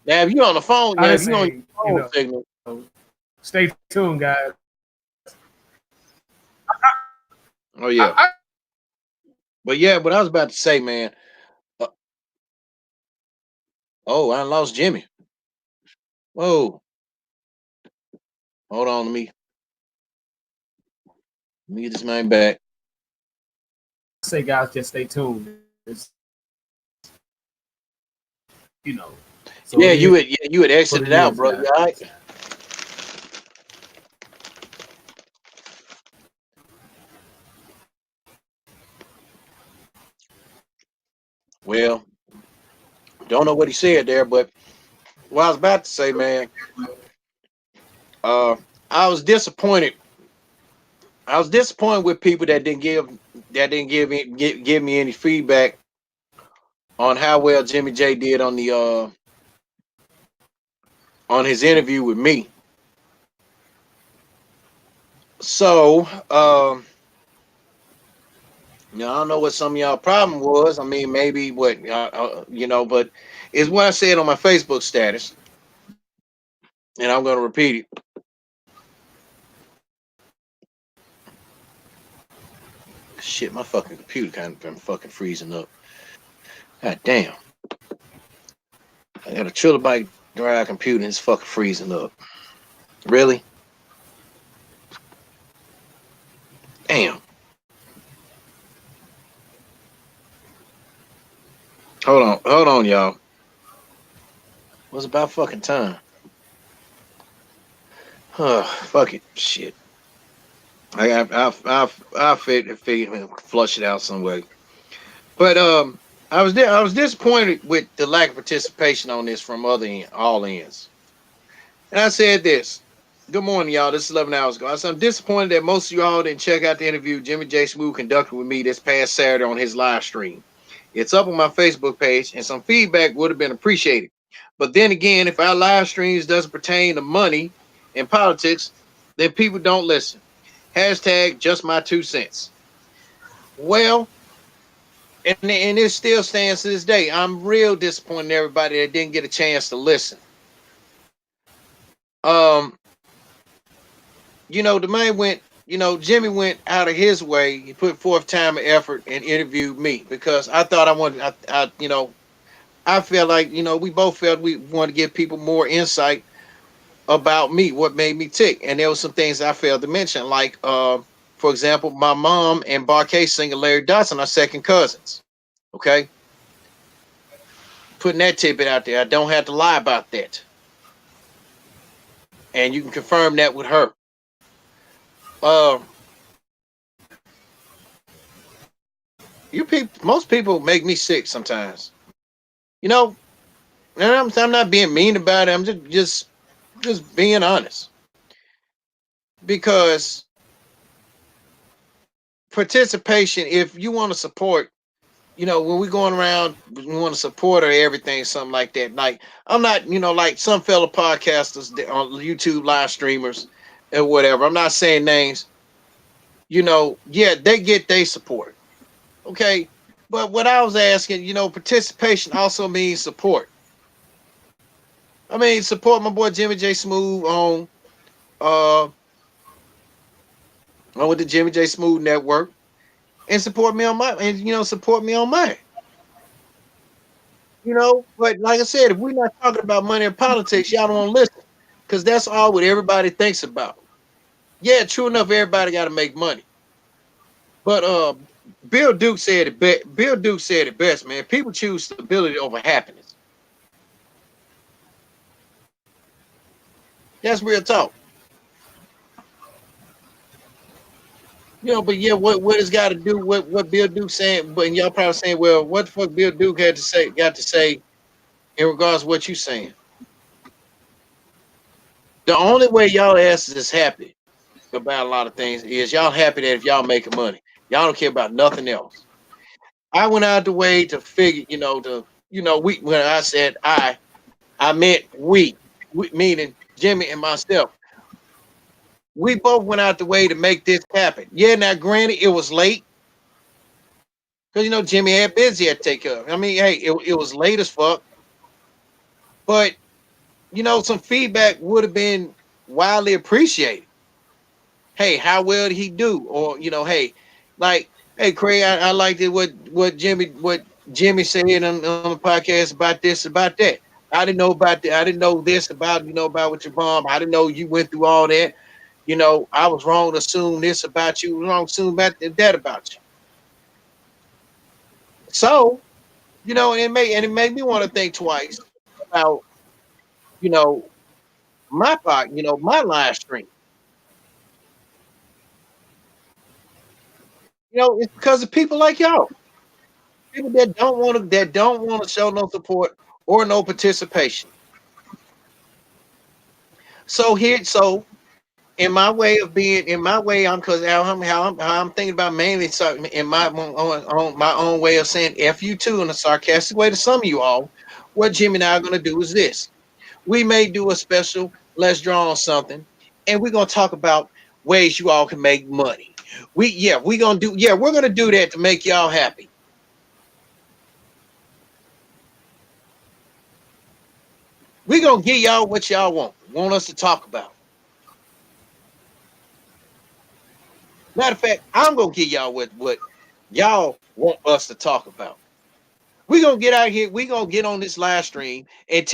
Now if you on the phone, I now if just you on say, your phone signal, stay tuned, guys. oh yeah, I but I was about to say, man. Uh, oh, I lost Jimmy. Whoa, hold on, let me get this man back. say, guys, just stay tuned. It's, you know, so Yeah, it is you had what exited it out, is, bro. guys. You all right? Well, don't know what he said there, but what I was about to say, man. Uh, I was disappointed. I was disappointed with people that didn't give me any feedback on how well Jimmy J did on his interview with me. So, I don't know what some of y'all problem was. I mean, maybe but it's what I said on my Facebook status, and I'm going to repeat it. Shit, my fucking computer kind of been fucking freezing up. God damn. I got a trilobite drive computer and it's fucking freezing up. Really? Damn. Hold on, y'all. What's about fucking time? Fuck it. Shit. I figure flush it out some way. But I was disappointed with the lack of participation on this from all ends. And I said this. Good morning, y'all. This is 11 hours ago. I said I'm disappointed that most of y'all didn't check out the interview Jimmy Jsmoove conducted with me this past Saturday on his live stream. It's up on my Facebook page, and some feedback would have been appreciated. But then again, if our live streams doesn't pertain to money and politics, then people don't listen. Hashtag just my 2 cents. Well, and it still stands to this day. I'm real disappointed in everybody that didn't get a chance to listen. Um, the man went Jimmy went out of his way. He put forth time and effort and interviewed me because I thought I wanted. I felt like we both felt we wanted to give people more insight about me, what made me tick, and there were some things I failed to mention, like for example, my mom and Bar-K singer Larry Dodson are second cousins. Okay, putting that tidbit out there. I don't have to lie about that, and you can confirm that with her. Uh, most people make me sick sometimes. You know, and I'm not being mean about it. I'm just being honest because participation. If you want to support, when we going around, we want to support or everything, something like that. Like I'm not, like some fellow podcasters on YouTube live streamers or whatever. I'm not saying names. Yeah, they get their support. Okay. But what I was asking, participation also means support. I mean, support my boy Jimmy Jsmoove uh on with the Jimmy Jsmoove Network and support me on mine. But like I said, if we're not talking about money and politics, y'all don't want to listen. Because that's all what everybody thinks about. Yeah, true enough, everybody got to make money. But Bill Duke said it best, man. People choose stability over happiness. That's real talk. But yeah, what it's got to do what Bill Duke saying, but y'all probably saying, well, what the fuck Bill Duke got to say in regards to what you saying? The only way y'all asses is happy about a lot of things is y'all happy that if y'all making money. Y'all don't care about nothing else. I went out the way to figure, we when I said I meant we meaning Jimmy and myself. We both went out the way to make this happen. Yeah, now granted, it was late because Jimmy had busy had to take care of. I mean, hey, it was late as fuck, but some feedback would have been widely appreciated. Hey, how well did he do? Or hey, like, hey, Craig, I liked it what Jimmy said on the podcast about this, about that. I didn't know this about about with your mom. I didn't know you went through all that. I was wrong to assume this about you, wrong to assume that about you. So, and it made me want to think twice about, you know, my part, my live stream. It's because of people like y'all. People that don't want to show no support or no participation. So in my way, I'm because how I'm thinking about mainly something in my own way of saying "f you too" in a sarcastic way to some of you all. What Jimmy and I are gonna do is this: we may do a special "Let's Draw on Something," and we're gonna talk about ways you all can make money. We're gonna do that to make y'all happy. We're gonna give y'all what y'all want us to talk about. Matter of fact, I'm gonna give y'all what y'all want us to talk about. We're gonna get out here, we're gonna get on this live stream and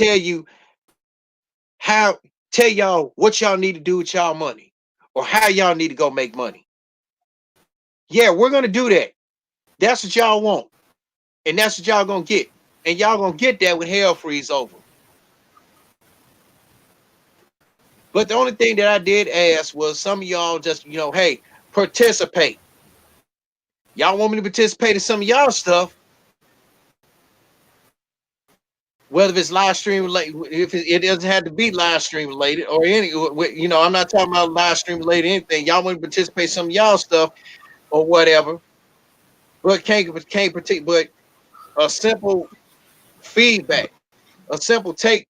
how tell y'all what y'all need to do with y'all money or how y'all need to go make money. Yeah, we're gonna do that. That's what y'all want, and that's what y'all gonna get. And y'all gonna get that when hell freeze over. But the only thing that I did ask was some of y'all just, hey, participate. Y'all want me to participate in some of y'all stuff, whether if it's live stream related, if it doesn't have to be live stream related or any, I'm not talking about live stream related anything. Y'all want to participate in some of y'all stuff or whatever, but can't participate. But a simple feedback, a simple take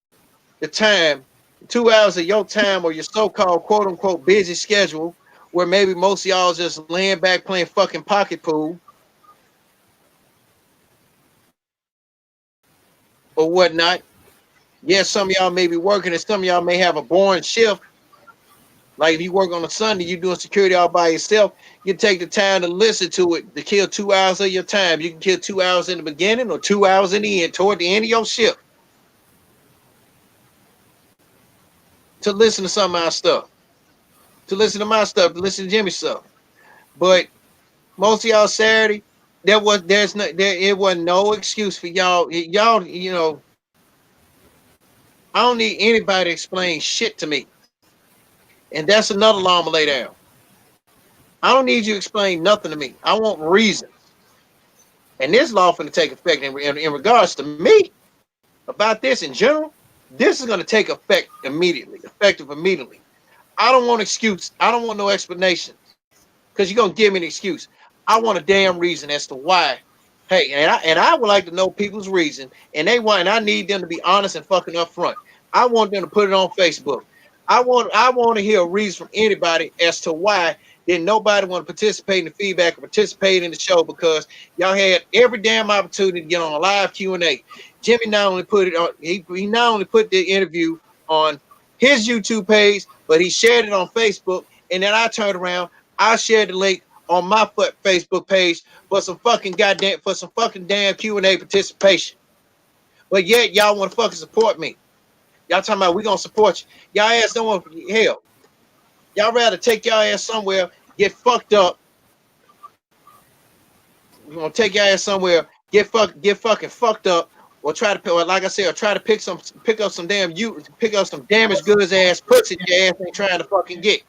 the time, 2 hours of your time or your so-called quote unquote busy schedule, where maybe most of y'all just laying back playing fucking pocket pool or whatnot. Yes, some of y'all may be working and some of y'all may have a boring shift. Like if you work on a Sunday, you doing security all by yourself, you take the time to listen to it to kill 2 hours of your time. You can kill 2 hours in the beginning or 2 hours in the end, toward the end of your shift, to listen to some of our stuff, to listen to my stuff, to listen to Jimmy's stuff. But most of y'all Saturday, it wasn't no excuse for y'all. Y'all, I don't need anybody to explain shit to me. And that's another law I'm gonna lay down. I don't need you to explain nothing to me. I want reasons. And this law finna take effect in regards to me about this in general. This is gonna take effect immediately, effective immediately. I don't want excuse. I don't want no explanations because you're gonna give me an excuse. I want a damn reason as to why. Hey, and I would like to know people's reason, and I need them to be honest and fucking upfront. I want them to put it on Facebook. I want to hear a reason from anybody as to why didn't nobody want to participate in the feedback or participate in the show, because y'all had every damn opportunity to get on a live Q&A. Jimmy not only put it on, he not only put the interview on his YouTube page, but he shared it on Facebook, and then I turned around, I shared the link on my Facebook page for some fucking damn Q&A participation. But yet y'all want to fucking support me. Y'all talking about we gonna support you. Y'all ass don't want hell. Y'all rather take y'all ass somewhere, get fucked up. We're gonna take y'all ass somewhere, get fucking fucked up, or try to, or like I said, or try to pick up some damaged goods ass pussy your ass ain't trying to fucking get.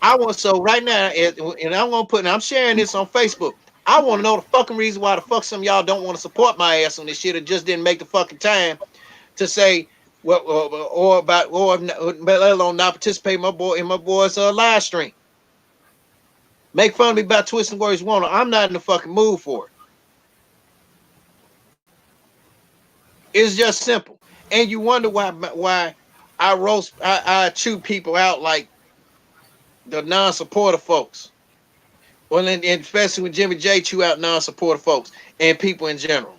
I want, so right now, and I'm sharing this on Facebook. I want to know the fucking reason why the fuck some of y'all don't want to support my ass on this shit, or just didn't make the fucking time to say what, or let alone not participate in my boy's live stream. Make fun of me about twisting words you want. I'm not in the fucking mood for it. It's just simple. And you wonder why I chew people out like the non-supportive folks. Well, and especially when Jimmy J chew out non-supportive folks and people in general.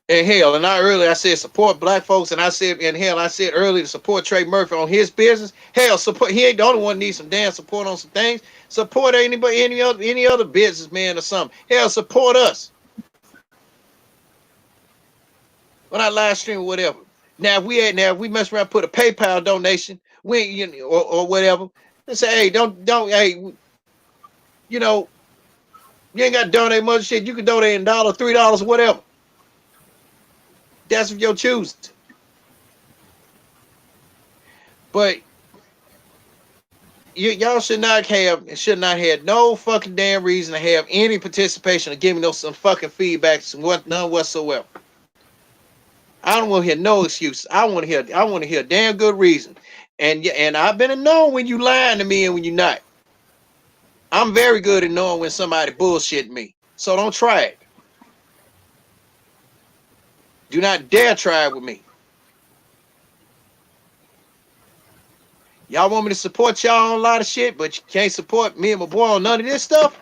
And hell, and I said support black folks, and I said earlier to support Trey Murphy on his business. Hell, support, he ain't the only one needs some damn support on some things. Support anybody, any other businessman or something. Hell, support us. When I live stream or whatever. Now if we mess around, put a PayPal donation, or whatever, and say, hey, hey, you know, you ain't got to donate much shit. You can donate $1, $3, whatever. That's if you're choosing. But y'all should not have no fucking damn reason to have any participation or give me some fucking feedback, none whatsoever. I don't want to hear no excuse. I want to hear a damn good reason. And I've been to know when you lying to me and when you're not. I'm very good at knowing when somebody bullshitting me. So don't try it. Do not dare try it with me. Y'all want me to support y'all on a lot of shit, but you can't support me and my boy on none of this stuff?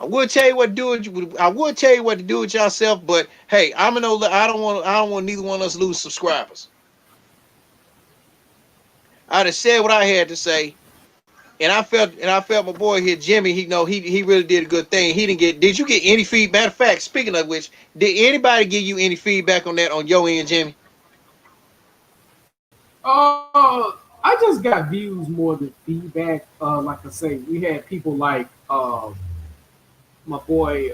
I would tell you what to do. I would tell you what to do with yourself, but hey, I don't want neither one of us lose subscribers. I just said what I had to say, and I felt my boy here, Jimmy. He really did a good thing. He didn't get. Did you get any feedback? Matter of fact, speaking of which, did anybody give you any feedback on that on your end, Jimmy? I just got views more than feedback. Like I say, we had people like my boy.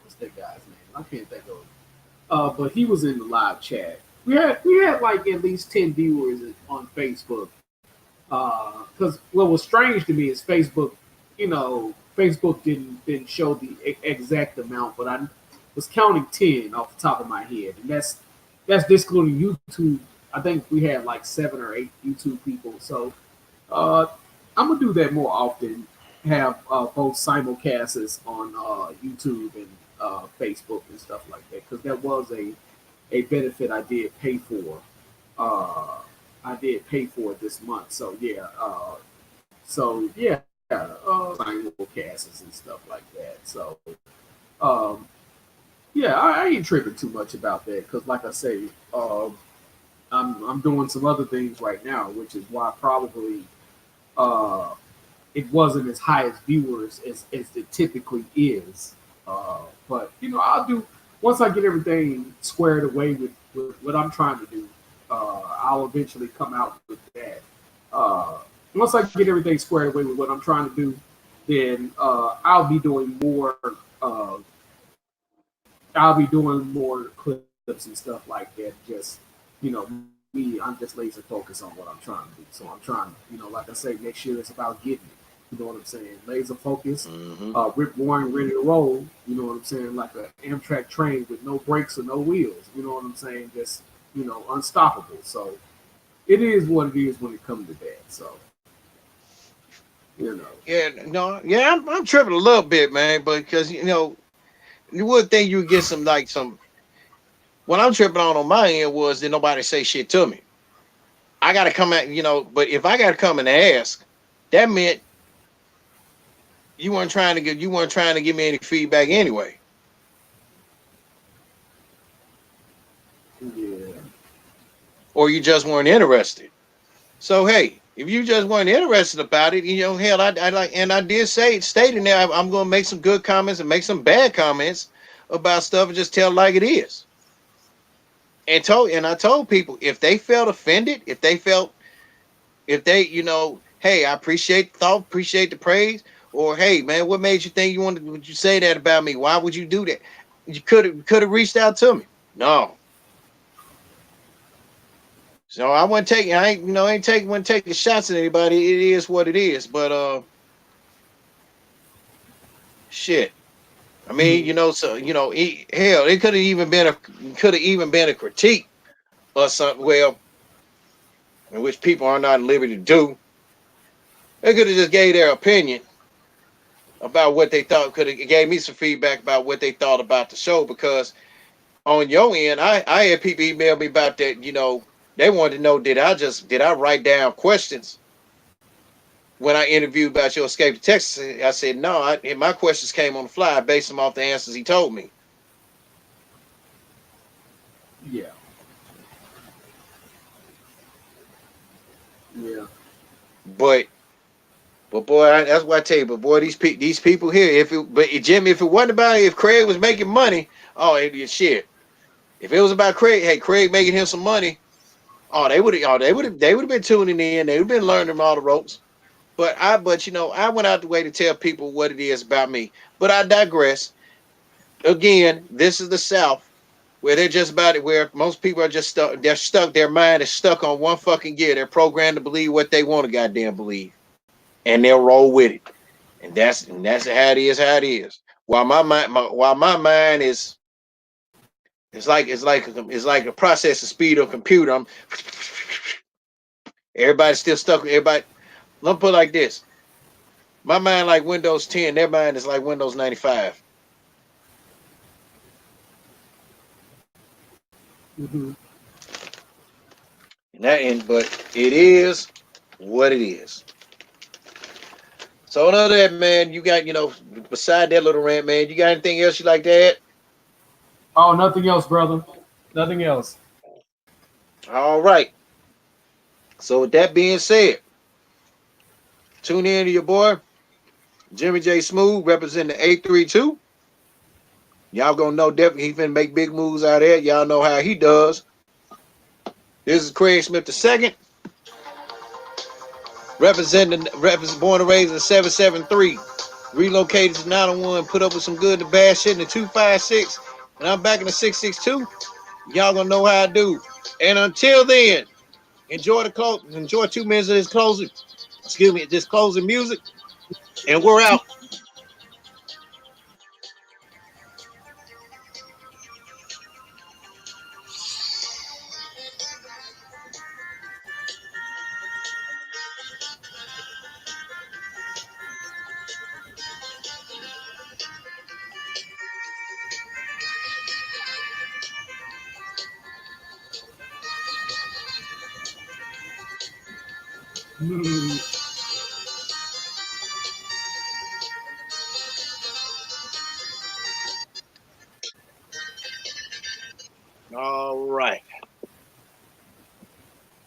What's that guy's name? I can't think of it. But he was in the live chat. We had like at least 10 viewers on Facebook. Because what was strange to me is Facebook. Facebook didn't show the exact amount, but I was counting 10 off the top of my head, and that's excluding YouTube. I think we had like 7 or 8 YouTube people. So I'm gonna do that more often. Have both simulcasts on YouTube and Facebook and stuff like that, because that was a benefit I did pay for. I did pay for it this month. So yeah. Simulcasts and stuff like that. So Um, yeah, I ain't tripping too much about that because, like I say, I'm doing some other things right now, which is why probably uh, it wasn't as high as viewers as it typically is. But I'll do once I get everything squared away with what I'm trying to do. I'll eventually come out with that. Uh, Once I get everything squared away with what I'm trying to do, then I'll be doing more. Uh, I'll be doing more clips and stuff like that. Just me, I'm just laser focused on what I'm trying to do. So I'm trying, like I say, next year it's about getting it. You know what I'm saying? Laser focused, Mm-hmm. rip roaring, ready to roll. You know what I'm saying? Like an Amtrak train with no brakes or no wheels. You know what I'm saying? Just unstoppable. So it is what it is when it comes to that. So you know, Yeah, no, yeah, I'm tripping a little bit, man, but because you would think you would get some. What I'm tripping on my end was that nobody say shit to me. I got to come at but if I got to come and ask, that meant you weren't trying to give me any feedback anyway, yeah, or you just weren't interested. So hey, if you just weren't interested about it, hell, I like, and I did state in there, I'm going to make some good comments and make some bad comments about stuff and just tell it like it is. And I told people if they felt offended, if they, hey, I appreciate the thought, appreciate the praise, or hey, man, what made you think would you say that about me? Why would you do that? You could have reached out to me. No, so I wasn't taking, I ain't, ain't taking, wasn't taking shots at anybody. It is what it is. But shit. I mean, yeah, so hell, it could have even been a critique or something. Well, in which people are not at liberty to do. They could have just gave their opinion about what they thought. Could have gave me some feedback about what they thought about the show because on your end, I had people email me about that. They wanted to know did I write down questions when I interviewed about your escape to Texas? I said no. My questions came on the fly based them off the answers he told me. yeah, yeah. But boy, that's what I tell you. But boy, these people here, Jimmy, if it wasn't about if Craig was making money, oh, it'd be shit. If it was about Craig, hey, Craig making him some money, they would have been tuning in. They would have been learning all the ropes. But I went out the way to tell people what it is about me. But I digress. Again, this is the South where they're just about it. Where most people are just stuck. They're stuck. Their mind is stuck on one fucking gear. They're programmed to believe what they want to goddamn believe, and they'll roll with it. And that's how it is. How it is. While my mind is it's like a processing speed of a computer. Everybody's still stuck. Everybody. Let me put it like this. My mind like Windows 10. Their mind is like Windows 95. Mm-hmm. But it is what it is. So other than that, man, you got beside that little rant, man, you got anything else you like to add? Oh, nothing else, brother. Nothing else. All right. So with that being said, tune in to your boy Jimmy Jsmoove representing the 832. Y'all gonna know definitely he finna make big moves out there. Y'all know how he does. This is Craig Smith the second, born and raised in 773. Relocated to 901, put up with some good and bad shit in the 256. And I'm back in the 662. Y'all gonna know how I do. And until then, enjoy 2 minutes of this closing. Excuse me, this closing music. And we're out. All right.